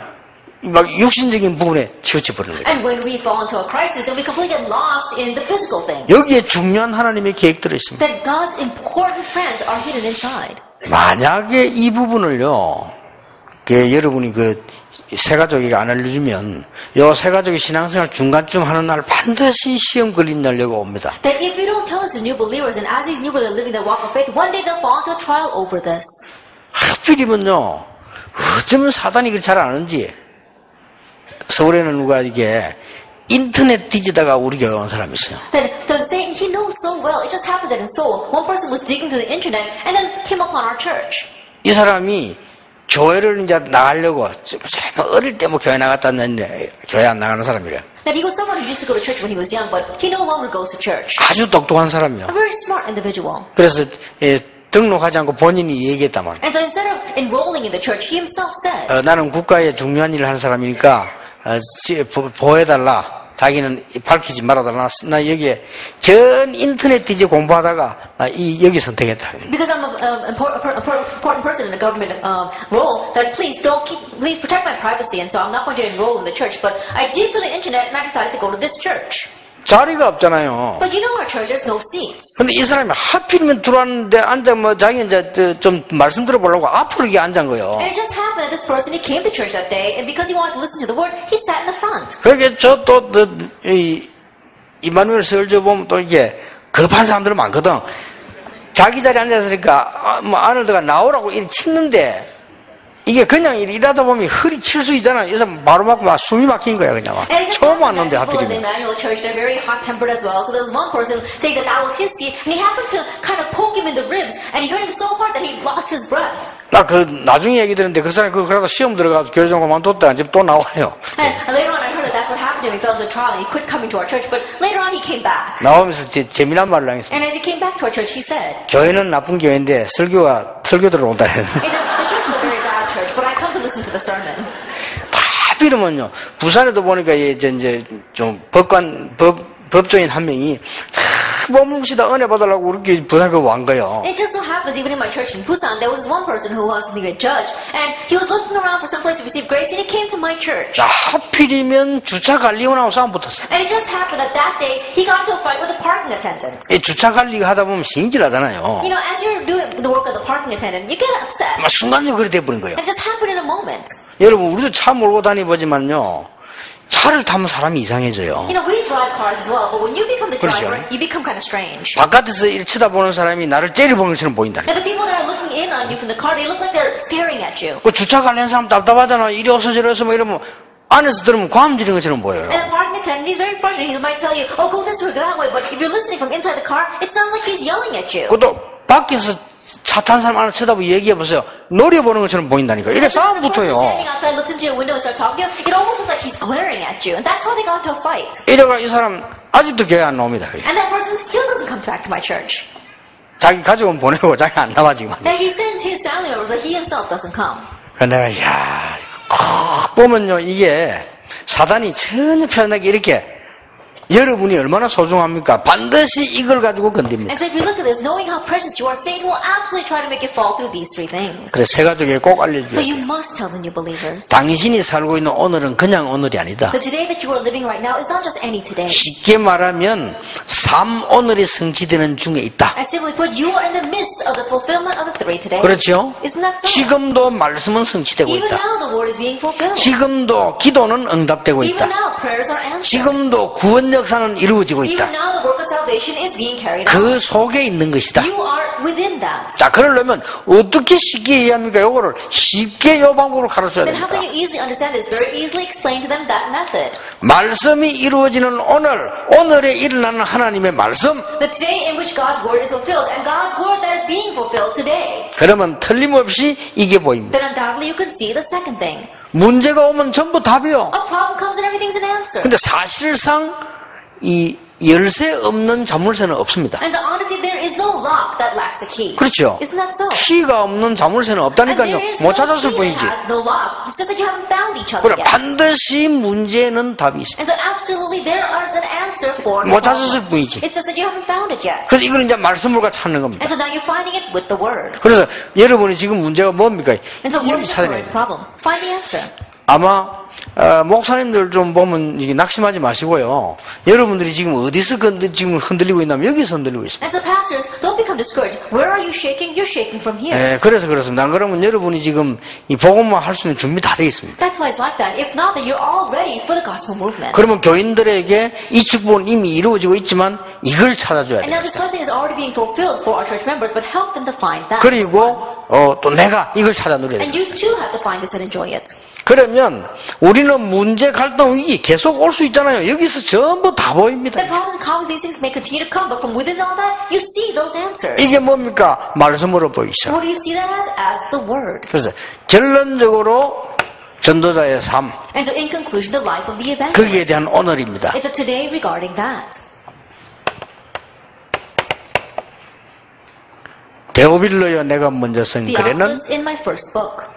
막 육신적인 부분에 치우쳐 버리는 거예요. And when we fall into a crisis, then we completely get lost in the physical things. 여기에 중요한 하나님의 계획들이 있습니다. That God's important plans are hidden inside. 만약에 이 부분을요, 여러분이 새 가족에게 안 알려주면 요 새 가족이 신앙생활 중간쯤 하는 날 반드시 시험 걸린 날려가 옵니다. That if you don't tell us to new believers, and as these new believers are living their walk of faith, one day they'll fall into a trial over this. 하필이면요, 어쩌면 사단이 그걸 잘 아는지 서울에는 누가 이게 인터넷 뒤지다가 우리 교회 온 사람이 있어요. That Satan, he knows so well. It just happens that in Seoul, one person was digging through the internet and then came upon our church. 이 사람이 교회를 이제 나가려고 어릴 때 뭐 교회 나갔다는데 교회 안 나가는 사람이래. That he was someone who used to go to church when he was young, but he no longer goes to church. 아주 똑똑한 사람이요. A very smart individual. 그래서 등록하지 않고 본인이 얘기했단 말이에요. And so instead of enrolling in the church, he himself said, 나는 국가에 중요한 일을 하는 사람이니까 보호해달라. 자기는 밝히지 말아달라. 나 여기에 전 인터넷 DJ 공부하다가 나 여기 선택했다. because I'm an important person in a government role, that please protect my privacy, and so I'm not going to enroll in the church. But I dig through the internet and I decided to go to this church. 자리가 없잖아요. But you know our church, there's no seats. 근데 이 사람이 하필이면 들어왔는데 앉아 자기 이제 좀 말씀 들어보려고 앞으로 이렇게 앉은 거예요. And it just happened that this person, he came to church that day, and because he wanted to listen to the word, he sat in the front. 그러게 이마누엘 설교 보면 또 이게 급한 사람들 많거든. 자기 자리에 앉아있으니까 뭐 아들들가 나오라고 이렇게 치는데 이게 그냥 일하다 보면 허리 칠 수 있잖아. 그래서 바로 막 숨이 막힌 거야 그냥. And it just 처음 happened 왔는데 that people in the 하필이면. Emmanuel Church, they're very hot-tempered as well. So there was one person saying that was his seat, and he happened to kind of poke him in the ribs, and he hurt him so hard that he lost his breath. 나 그 나중에 얘기 들었는데 그 사람이 그러다 시험 들어가서 교회종 그만뒀다 지금 또 나와요. And later on, I heard that that's what happened to him. He fell into a trial, and he quit coming to our church. But later on, he came back. 나오면서 재미난 말을 하겠습니다. And as he came back to our church, he said, 교회는 나쁜 교회인데 설교들을 온다 해요. "Hey, the church is a very bad church, but I come to listen to the sermon." 하필이면요. 부산에도 보니까 이제 좀 법조인 한 명이 머물시다 은혜 받으려고 그렇게 부산 왔 거예요. It just so happens, even in my church in Busan, there was one person who was being a judge, and he was looking around for some place to receive grace, and he came to my church. 자, 하필이면 주차 관리원하고 싸움 붙었어요. And it just happened that that day, he got into a fight with a parking attendant. 이 주차 관리 하다 보면 신질하잖아요. You know, as you're doing the work of the parking attendant, you get upset. 막 순간적으로 그렇게 돼버린 거예요. It just happened in a moment. 여러분, 우리도 차 몰고 다니보지만요. 차를 타면 사람이 이상해져요. You know, we drive cars as well, but when you become the 그렇죠. driver, you become kind of strange. 바깥에서 일 쳐다보는 사람이 나를 째려보는 것처럼 보인다. And the people that are looking in on you from the car, they look like they're staring at you. 그 주차 관리한 사람 답답하잖아. 이리 어서 저리 어서 뭐 이러면 안에서 들으면 고함 지르는 것처럼 보여요. And the parking attendant, he's very frustrated. He might tell you, oh, go this way, go that way. But if you're listening from inside the car, it sounds like he's yelling at you. 그것도 밖에서 차 탄 사람 하나 쳐다보고 얘기해보세요. 노려보는 것처럼 보인다니까. 이래 싸움 붙어요. Standing outside, looks into your window and starts talking to you, it almost looks like he's glaring at you. And that's how they got into a fight. 이래가 이 사람 아직도 교회 안 나옵니다. And that person still doesn't come back to my church. 자기 가족은 보내고 자기 안 나와 지금. And he sends his family members, but he himself doesn't come. 내가 보면요 이게 사단이 전혀 편하게 이렇게 여러분이 얼마나 소중합니까? 반드시 이걸 가지고 건듭니다. And so if you look at this, knowing how precious you are, Satan will absolutely try to make you fall through these three things. 그래서 세 가족에 꼭 So 알려줘야 you 돼요. must tell the new believers 당신이 살고 있는 오늘은 그냥 오늘이 아니다. that today that you are living right now is not just any today. 쉽게 말하면 삶 오늘이 성취되는 중에 있다. And simply put, you are in the midst of the fulfillment of the three today. 그렇죠? Isn't that so? 지금도 말씀은 성취되고 Even 있다. now the word is being fulfilled. 지금도 기도는 응답되고 Even 있다. now prayers are answered. 지금도 구원 역사는 이루어지고 Even 있다. now the work of salvation is being carried out. 그 속에 있는 것이다. You are within that. 자, 그러려면 어떻게 쉽게 이해합니까? 요거를 쉽게 요 방법을 가르쳐야 Then how 됩니다. can you easily understand this? Very easily explain to them that method. 말씀이 이루어지는 오늘에 일어나는 하나님의 말씀. The today in which God's word is fulfilled and God's word that is being fulfilled today. 그러면 틀림없이 이게 보입니다. Then undoubtedly you can see the second thing. 문제가 오면 전부 답이요. A problem comes and everything's an answer. 근데 사실상 이 열쇠 없는 자물쇠는 없습니다. And so honestly, there is no lock that lacks a key. 그렇죠. Isn't that so? 키가 없는 자물쇠는 And 없다니까요. there is 못 no 찾았을 key 뿐이지. that has no lock. It's just that you haven't found each other 그래 yet. 반드시 문제는 답이 있습니다. And so absolutely there is an answer for 못 your 찾았을 problems. 뿐이지. It's just that you haven't found it yet. 그래서 이걸 이제 말씀으로 찾는 겁니다. And so now you're finding it with the word. 그래서 여러분이 지금 문제가 뭡니까? And so what 여기 is the 찾아내야 correct 돼요. problem? Find the answer. 아마 목사님들 좀 보면 이게 낙심하지 마시고요. 여러분들이 지금 어디서 지금 흔들리고 있냐면 여기서 흔들리고 있습니다. And so pastors, don't become discouraged. Where are you shaking? You're shaking from here. 네, 그래서 그렇습니다. 안 그러면 여러분이 지금 이 복음만 할 수 있는 준비 다 되어 있습니다. That's why it's like that. If not, then you're all ready for the gospel movement. 그러면 교인들에게 이 축복은 이미 이루어지고 있지만 이걸 찾아줘야 And now this 됩니다. blessing is already being fulfilled for our church members, but help them to find that. 그리고 또 내가 이걸 찾아 누려야 And 됩니다. you too have to find this and enjoy it. 그러면 우리는 문제, 갈등, 위기 계속 올 수 있잖아요. 여기서 전부 다 보입니다. The problems and conflicts, these things may continue to come, but from within all that, you see those answers. 이게 뭡니까? 말씀으로 보이죠. What do you see that as? As the word. 그래서 결론적으로 전도자의 삶, And so in conclusion, the life of the 거기에 evangelist. 대한 오늘입니다. It's a today regarding that. 데오빌로여 내가 먼저 쓴 글에는 Theophilus in my first book.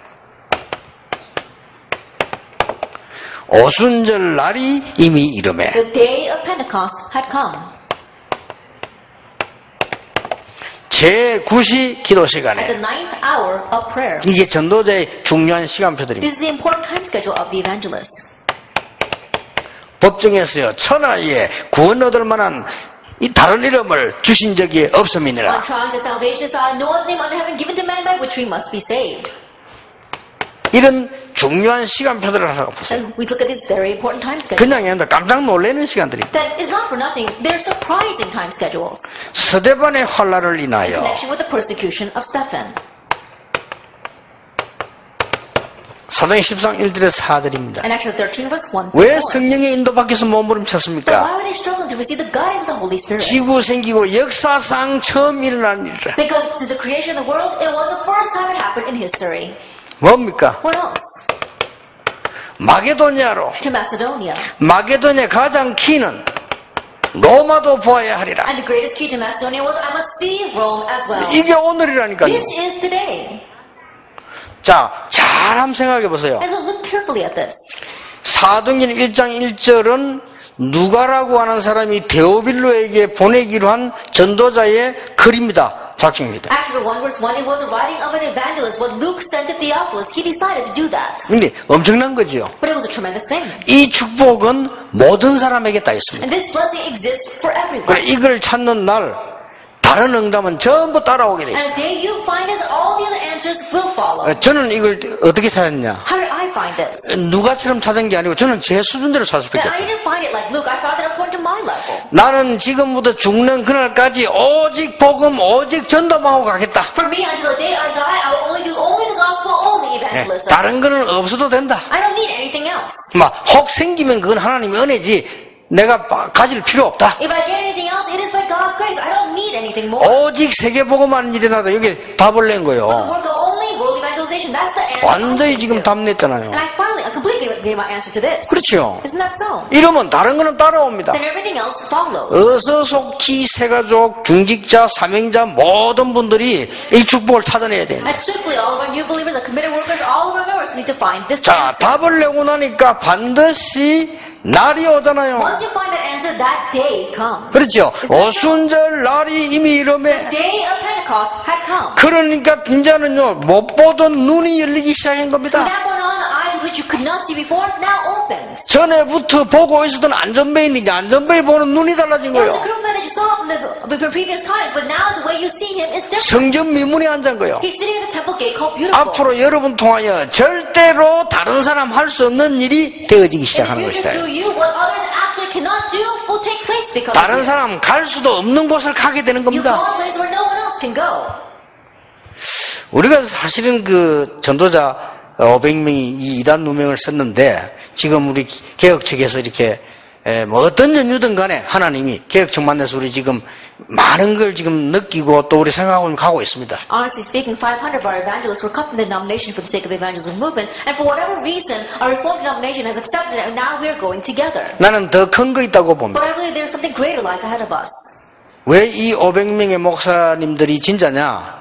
오순절 날이 이미 이르매 The day of Pentecost had come. 제9시 기도 At the 시간에 9th hour of prayer. 이게 전도자의 중요한 시간표들입니다. This is the important time schedule of the evangelist. 법정에서요 천하에 구원 얻을 만한 이 다른 이름을 주신 적이 On 없음이니라. trials and salvation is found no other name under heaven given to man by which we must be saved. 이런 중요한 시간표들을 하라고 보세요. And we look at these very important time schedules. 그냥 아니라 깜짝 놀라는 시간들입니다. That is not for nothing. They're surprising time schedules. 스데반의 환란을 In 인하여 connection with the persecution of Stephen. 사도행 10장 1절에 4절입니다. And Acts 13 verse 1. 왜 성령의 인도밖에서 So 몸부림쳤습니까? why were they struggling to receive the guidance of the Holy Spirit? 지구 생기고 역사상 처음 일어난 일이라. Because since the creation of the world, it was the first time it happened in history. 뭡니까? What else? 마게도냐로. To Macedonia. 마게도냐 가장 키는 로마도 보아야 하리라. And the greatest key to Macedonia was, I must see Rome as well. 이게 오늘이라니까요. This is today. 자, 잘 한번 생각해 보세요. And so look carefully at this. 사도행전 1장 1절은 누가라고 하는 사람이 데오빌로에게 보내기로 한 전도자의 글입니다. 작성입니다. Acts 1 verse 1, it was the writing of an evangelist. What Luke sent to Theophilus, he decided to do that. 근데 엄청난 거지요. But it was a tremendous thing. 이 축복은 모든 사람에게 다 있습니다. And this blessing exists for everyone. 그래, 이걸 찾는 날 다른 응답은 전부 따라오게 돼 And 있어요. the day you find this, all the other answers will follow. 저는 이걸 어떻게 찾았냐? How did I find this? 누가처럼 찾은 게 아니고 저는 제 수준대로 찾을 수밖에 Then I 없어요. didn't find it like Luke. I found it according to my level. 나는 지금부터 죽는 그날까지 오직 복음, 오직 전도만 하고 가겠다. For me, until the day I die, I will only do the gospel, only evangelism. 다른 거는 없어도 된다. I don't need anything else. 혹 생기면 그건 하나님의 은혜지 내가 가질 필요 없다. If I get anything else, it is by God's grace. I don't need anything more. 오직 세계복음만 일어나도 여기 답을 낸 But the 거예요. work of only world evangelization, that's the answer. 완전히 지금 답 냈잖아요. And I completely gave my answer to this. 그렇죠. Isn't that so? 이러면 다른 거는 따라옵니다. Then everything else follows. 어서속히 세가족, 중직자, 사명자 모든 분들이 이 축복을 찾아내야 돼요. And swiftly, all of our new believers, our committed workers, all of our members need to find this 자, answer. 답을 내고 나니까 반드시 날이 오잖아요. Once you find that answer, that day comes. 그렇죠. Isn't that so? 오순절 날이 이미 이름에 The day of Pentecost had come. 그러니까 이제는요 못 보던 눈이 열리기 시작한 From 겁니다. that point on, the eyes which you could not see before now opens. 전에부터 보고 있었던 안전베이는 이제 안전베이 보는 눈이 달라진 It was a 거예요. crippled man that you saw from the previous times, but now the way you see him is different. 성전 미문에 앉은 거예요. He's sitting at the temple gate called Beautiful. 앞으로 여러분 통하여 절대로 다른 사람 할 수 없는 일이 되어지기 In the 시작하는 future, 것이다. through you, what others absolutely cannot do will take place because of 다른 you. 사람 갈 수도 없는 곳을 가게 되는 You go 겁니다. a place where no one else can go. 우리가 사실은 그 전도자 500명이 이 이단 누명을 썼는데 지금 우리 개혁 측에서 이렇게 뭐 어떤 연유든 간에 하나님이 개혁 측 만나서 우리 지금 많은 걸 지금 느끼고 또 우리 생각하고 가고 있습니다. Honestly speaking, 500 of our evangelists were cut from the denomination for the sake of the evangelism movement, and for whatever reason, our Reformed denomination has accepted it, and now we are going together. 나는 더 큰 거 있다고 봅니다. But I believe there's something greater lies ahead of us. 왜 이 500명의 목사님들이 진짜냐?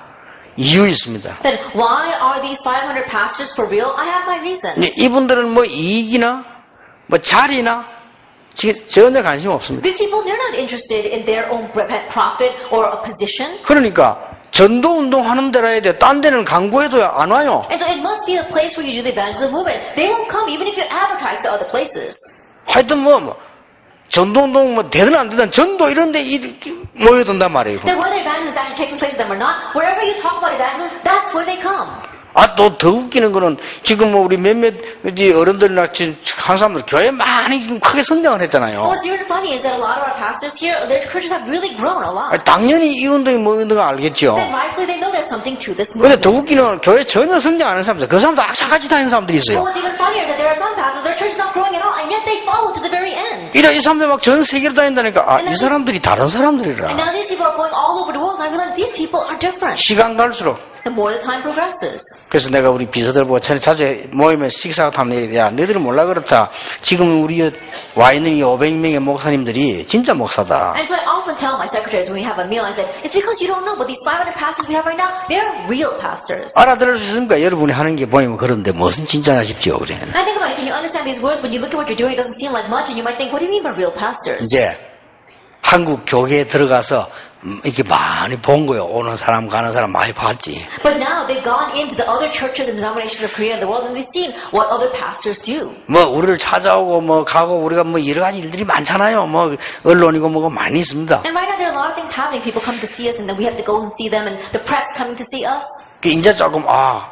이유 있습니다. Then why are these 500 pastors for real? I have my reason. 이분들은 뭐 이익이나 뭐 자리나 전혀 관심 없습니다. These people, they're not interested in their own profit or a position. 그러니까 전도운동 하는 데라 해야 돼. 딴 데는 강구해도 안 와요. And so it must be the place where you do the evangelism movement. They won't come even if you advertise to other places. 하여튼 뭐 전도운동 뭐 되든 안 되든 전도 이런 데 모여든단 말이에요. Then whether evangelism is actually taking place with them or not, wherever you talk about evangelism, that's where they come. 또 더 웃기는 거는 지금 뭐 우리 몇몇 어른들이나 한 사람들 교회 많이 지금 크게 성장을 했잖아요. What's even funny is that a lot of our pastors here, their churches have really grown a lot. 당연히 이 운동이 뭐 운동을 알겠죠. Then rightfully they know there's something to this 근데 movement. 더 웃기는 건 교회 전혀 성장 안 하는 사람들, 그 사람도 악착같이 다니는 사람들이 But 있어요. what's even funnier is that there are some pastors, their church is not growing at all, and yet they follow to the very end. 이 사람들 막 전 세계로 다닌다니까 이 사람들이 다른 And 사람들이라. now these people are going all over the world, and I realize these people are different. 시간 갈수록 The more the time progresses. 그래서 내가 우리 비서들 보고 자주 모이면 식사하고 하면 야 너희들은 몰라 그렇다. 지금 우리 와 있는 이 500명의 목사님들이 진짜 목사다. And so I often tell my secretaries when we have a meal, I say, it's because you don't know, but these 500 pastors we have right now, they're real pastors. 알아들을 수 있습니까? 여러분이 하는 게 보이면 그런데 무슨 진짜냐 싶지요. 그래. And I think about it, can you understand these words? When you look at what you're doing, it doesn't seem like much, and you might think, what do you mean by real pastors? 이제 한국 교계에 들어가서 이렇게 많이 본 거예요. 오는 사람 가는 사람 많이 봤지. But now they've gone into the other churches and denominations of Korea and the world, and they've seen what other pastors do. 뭐 우리를 찾아오고 뭐 가고 우리가 뭐 여러 가지 일들이 많잖아요. 뭐 언론이고 뭐고 많이 있습니다. And right now there are a lot of things happening. People come to see us, and then we have to go and see them, and the press coming to see us. 이제 조금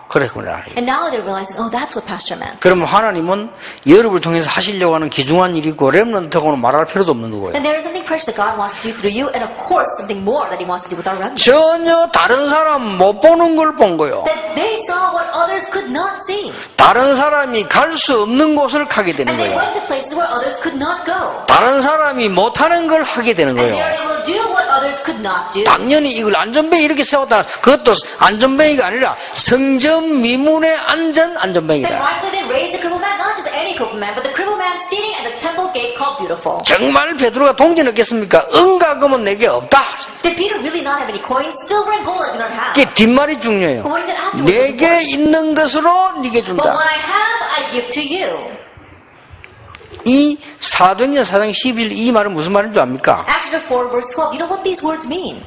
그랬구나. And now they're realizing, oh, that's what pastor meant. 그러면 하나님은 여러분을 통해서 하시려고 하는 귀중한 일이 있고 렘넌트하고는 말할 필요도 없는 거예요. And there is something precious that God wants to do through you, and of course something more that He wants to do with our remnants. 전혀 다른 사람 못 보는 걸 본 거예요. That they saw what others could not see. 다른 사람이 갈 수 없는 곳을 가게 되는 And they 거예요. went to places where others could not go. 다른 사람이 못하는 걸 하게 되는 And they 거예요. are able to do what others could not do. 당연히 이걸 안전뱅이 이렇게 세웠다. 그것도 안전뱅이가 아니라 성전 미문의 Then 안전뱅이다. rightly they raised the crippled man, not just any crippled man, but the crippled man sitting at the temple gate called Beautiful. 정말 베드로가 동전 얻겠습니까? 은과 금은 내게 없다. Did Peter really not have any coins? Silver and gold I do not have. 그게 뒷말이 중요해요. But what is it afterwards? 내게 있는 것으로 네게 But what 준다. I have, I give to you. 이 사도행전 4장 11 이 말은 무슨 말인 줄 압니까? Acts 4 verse 12. You know what these words mean?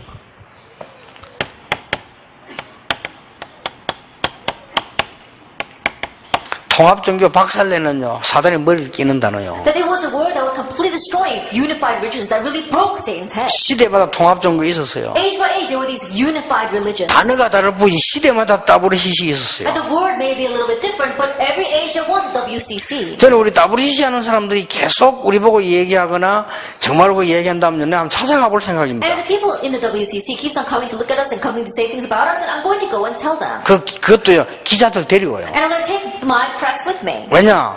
통합종교 박살내는요 사단의 머리를 끼는 단어요. That it was a word that was completely destroying unified religions that really broke Satan's head. 시대마다 통합종교 있었어요. Age by age, there were these unified religions. 단어가 다를 뿐이 시대마다 따브르시시 있었어요. And the word may be a little bit different, but every age there was a WCC. 저는 우리 따브르시시 하는 사람들이 계속 우리 보고 얘기하거나 정말 그 얘기한다면 내가 한번 찾아가 볼 생각입니다. And the people in the WCC keeps on coming to look at us and coming to say things about us, and I'm going to go and tell them. 그것도요 기자들 데리고요. And I'm going to take my press with me. 왜냐?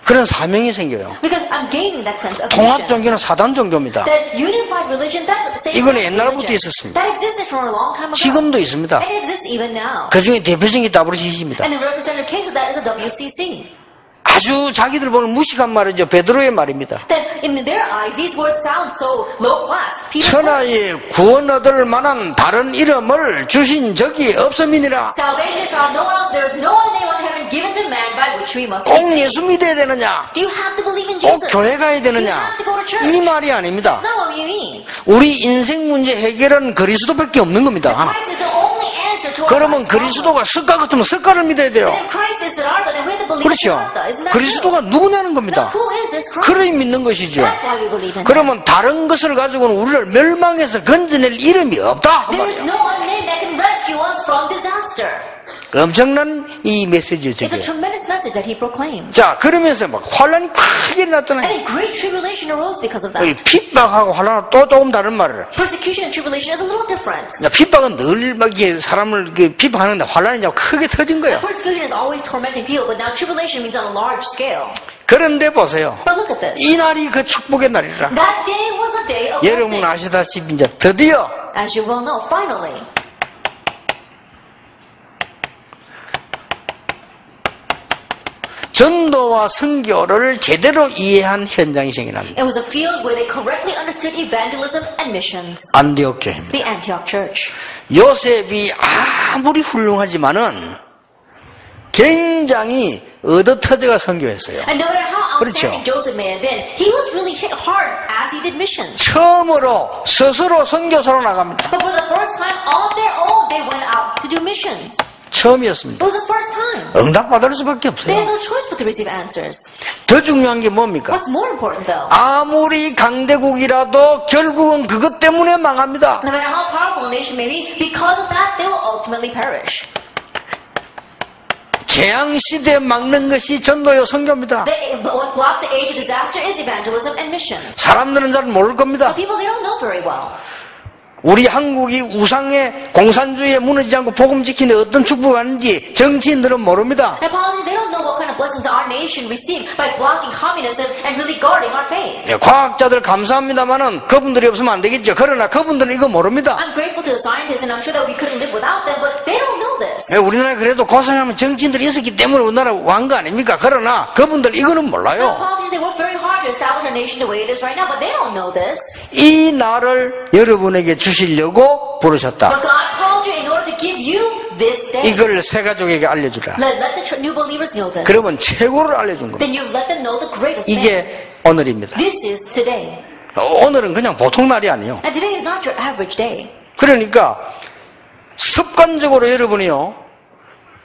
그런 사명이 생겨요. Because I'm gaining that sense of mission. 통합종교는 사단종교입니다. That unified religion, that's Satan's 이거는 옛날부터 religion. 있었습니다. That existed from a long time ago. 지금도 있습니다. And it exists even now. 그 중에 대표적인 게 따브르시시입니다. And the representative case of that is the WCC. 아주 자기들 보는 무식한 말이죠. 베드로의 말입니다. That in their eyes, these words sound so low class. 천하에 구원 얻을 만한 다른 이름을 주신 적이 없음이니라. Salvation is found no one else. There is no other name on heaven given to man by which we must be 꼭 saved. 예수 믿어야 되느냐? Do you have to believe in 꼭 Jesus? 교회 가야 Do you 되느냐? have to go to church? 이 말이 아닙니다. That's not what we mean. 우리 인생 문제 해결은 그리스도밖에 없는 겁니다. Christ is the only answer to our 그러면 life's 그리스도가 problems. 습가 같으면 습가를 믿어야 돼요. And if Christ is Siddhartha, then we have to believe in 그렇죠. Siddhartha. Isn't that 그리스도가 true? 누구냐는 Now, 겁니다. who is this Christ? 그를 믿는 것이죠. That's why we believe in him. 그러면 다른 것을 가지고는 우리를 멸망해서 건져낼 이름이 없다. 그 There is 말이에요. no one name that can rescue us from disaster. 엄청난 이 메시지죠. It's a 저게. tremendous message that he proclaimed. 자, 그러면서 막 환란이 크게 났잖아요. And a great tribulation arose because of 이 that. 핍박하고 환란은 또 조금 다른 말을. Persecution and tribulation is a little different. 핍박은 늘 막 이렇게 사람을 이렇게 핍박하는데 환란이 이제 크게 터진 거예요. Persecution is always tormenting people, but now tribulation means on a large scale. 그런데 보세요. But look at this. 이 날이 그 축복의 날이라. That day was a day of 여러분 blessing. 아시다시피 이제 드디어 As you well know, finally, 전도와 선교를 제대로 이해한 현장이 생겨납니다. it was a field where they correctly understood evangelism and missions. 안디옥 교회입니다. The Antioch Church. 요셉이 아무리 훌륭하지만은 굉장히 얻어터져가 선교했어요. And no matter how 그렇죠. outstanding Joseph may have been, he was really hit hard as he did missions. 처음으로 스스로 선교사로 나갑니다. But for the first time on their own, they went out to do missions. 처음이었습니다. It was the first time. 응답받을 수밖에 They 없어요. had no choice but to receive answers. 더 중요한 게 뭡니까? What's more important though? 아무리 강대국이라도 결국은 그것 때문에 망합니다. No matter how powerful a nation may be, because of that, they will ultimately perish. 재앙시대에 막는 것이 전도요 선교입니다. What blocks the age of disaster is evangelism and missions. 사람들은 잘 모를 겁니다. The people, they don't know very well. 우리 한국이 우상의 공산주의에 무너지지 않고 복음 지키는 어떤 축복이 왔는지 정치인들은 모릅니다. And politicians, they don't know what kind of blessings our nation received by blocking communism and really guarding our faith. 예, 과학자들 감사합니다만은 그분들이 없으면 안 되겠죠. 그러나 그분들은 이거 모릅니다. I'm grateful to the scientists, and I'm sure that we couldn't live without them, but they don't know this. 예, 우리나라에 그래도 고생하면 정치인들이 있었기 때문에 우리나라 왕 거 아닙니까? 그러나 그분들 이거는 The 몰라요. politicians, they work very hard to establish our nation the way it is right now, but they don't know this. 이 날을 여러분에게 주시려고 부르셨다. But God called you in order to give you this day. 이걸 새 가족에게 알려주라. Let the new believers know this. 그러면 최고를 알려준 겁니다. Then you've let them know the greatest thing. 이게 오늘입니다. This is today. 오늘은 그냥 보통 날이 아니에요. And today is not your average day. 그러니까 습관적으로 여러분이요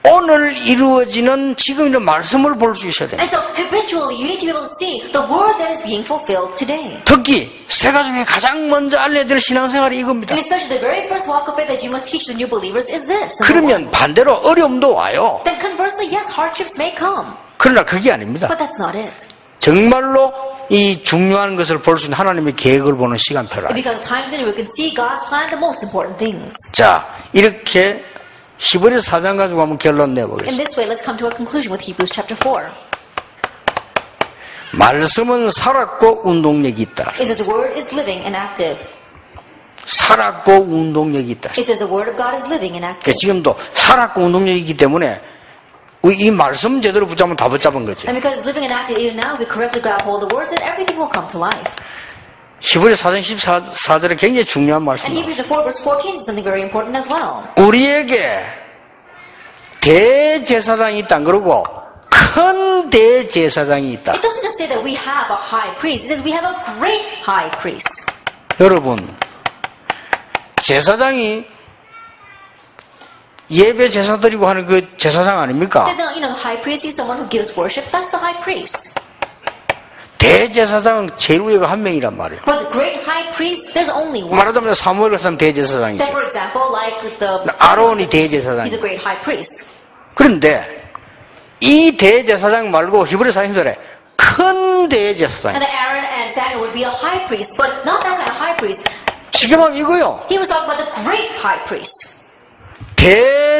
오늘 이루어지는 지금 이런 말씀을 볼 수 있어야 돼요. And so habitually you need to be able to see the word that is being fulfilled today. 특히 새 가족에 가장 먼저 알려야 될 신앙생활이 이겁니다. And especially the very first walk of faith that you must teach the new believers is this. 그러면 반대로 어려움도 와요. Then conversely, yes, hardships may come. 그러나 그게 아닙니다. But that's not it. 정말로 이 중요한 것을 볼 수 있는 하나님의 계획을 보는 시간표라. Because times when we can see God's plan, the most important things. 자, 이렇게 히브리서 4장 가지고 한번 결론 In 내보겠습니다. this way, let's come to a conclusion with Hebrews chapter 4. 말씀은 살았고 운동력이 있다. It says the word is living and active. 살았고 운동력이 있다. It says the word of God is living and active. 지금도 살았고 운동력이 있기 때문에 이 말씀 제대로 붙잡으면 다 붙잡은 거죠. And because it's living and active even now, if we correctly grab hold of the words, then everything will come to life. 히브리 4장 14절에 굉장히 중요한 And 말씀입니다. Hebrews 4 verse 14 is something very important as well. 우리에게 대제사장이 있다. 그러고 큰 대제사장이 있다. It doesn't just say that we have a high priest. It says we have a great high priest. 여러분, 제사장이 예배 제사 드리고 하는 그 제사장 아닙니까? Then the high priest is someone who gives worship. That's the high priest. 대제사장은 제일 위가 한 명이란 말이에요. But the great high priest, there's only one. 말하자면 사무엘 같은 Then, 대제사장이죠. for example, like the 아론이 he's 대제사장이죠. a great high priest. 그런데 이 대제사장 말고 히브리 4장절에 큰 대제사장. And then Aaron and Samuel would be a high priest, but not that kind of high priest. 지금 이거요. He was talking about the great high priest.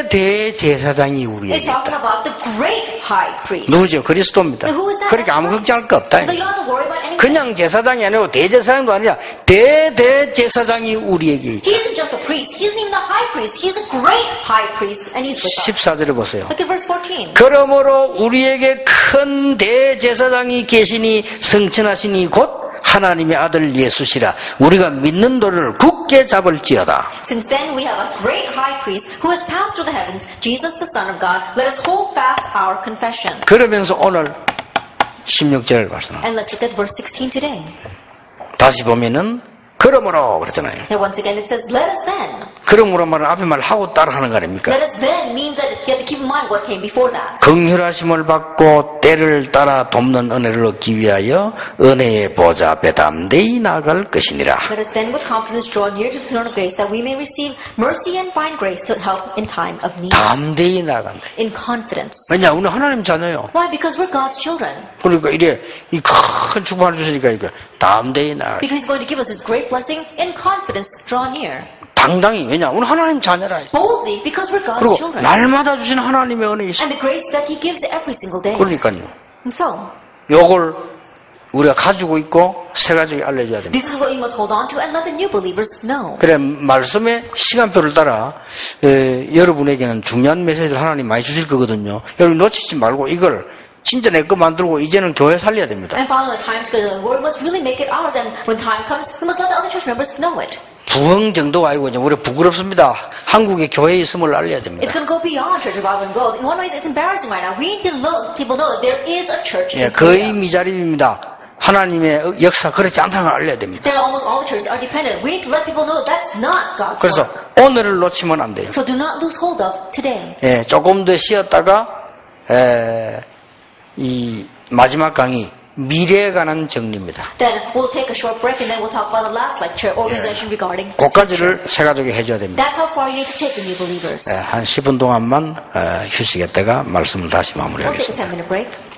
대제사장이 우리에게 He's talking 있다. about the great high priest. 누구죠? 그리스도입니다. And who is that? 그러니까 아무 걱정할 거 없다. So you don't have to worry about anything. 그냥 제사장이 아니고 대제사장도 아니라 대제사장이 우리에게 있다. He isn't just a priest. He isn't even the high priest. He's a great high priest, and he's with us. 14절에 보세요. Look at verse 14. 그러므로 우리에게 큰 대제사장이 계시니 성천하시니 곧 하나님의 아들 예수시라. 우리가 믿는 도를 굳게 잡을지어다. Since then we have a great high priest who has passed through the heavens, Jesus the Son of God. Let us hold fast our confession. 그러면서 오늘 16절을 말씀합니다. And let's look at verse 16 today. 다시 보면은 그러므로 그랬잖아요. And once again it says, let us then. 그러므로 말은 앞에 말 하고 따라 하는 거 아닙니까? Let us then means that you have to keep in mind what came before that. 긍휼하심을 받고 때를 따라 돕는 은혜를 얻기 위하여 은혜의 보좌 앞에 담대히 나아갈 것이니라. Let us then with confidence draw near to the throne of grace that we may receive mercy and find grace to help in time of need. 담대히 나아간다. In confidence. 왜냐? 우리 하나님 자녀요. Why? Because we're God's children. 그러니까 이래 이 큰 축복을 주시니까 이거 담대히 나아가. Because He's going to give us His great blessing. In confidence, draw near. 당당히. 왜냐? 우리 하나님 자녀라. Boldly, because we're God's 그리고 children. 날마다 주시는 하나님의 은혜 있어. And the grace that He gives every single day. 그러니까요. And so, 요걸 우리가 가지고 있고 새 가족이 알려줘야 됩니다. this is what we must hold on to and let the new believers know. 그래 말씀의 시간표를 따라 여러분에게는 중요한 메시지를 하나님 많이 주실 거거든요. 여러분 놓치지 말고 이걸 진짜 내 거 만들고 이제는 교회 살려야 됩니다. And following the time schedule of the Word, we must really make it ours. And when time comes, we must let the other church members know it. 부흥 정도가 아니고 이제 우리 부끄럽습니다. 한국에 교회에 있음을 알려야 됩니다. It's going to go beyond church revival and growth. In one way, it's embarrassing right now. We need to let people know that there is a church 예, in 거의 Korea. 미자립입니다. 하나님의 역사 그렇지 않다는 걸 알려야 됩니다. There are almost all the churches are dependent. We need to let people know that that's not God's 그래서 work. 오늘을 놓치면 안 돼요. So do not lose hold of today. 예, 조금 더 쉬었다가 이 마지막 강의 미래에 관한 정리입니다. Then we'll take a short break and then we'll talk about the last lecture, organization regarding the future. 그까지를 새 가족이 해줘야 됩니다. That's how far you need to take the new believers. 한 10분 동안만 휴식했다가 말씀을 다시 We'll take a 마무리하겠습니다. 10-minute break.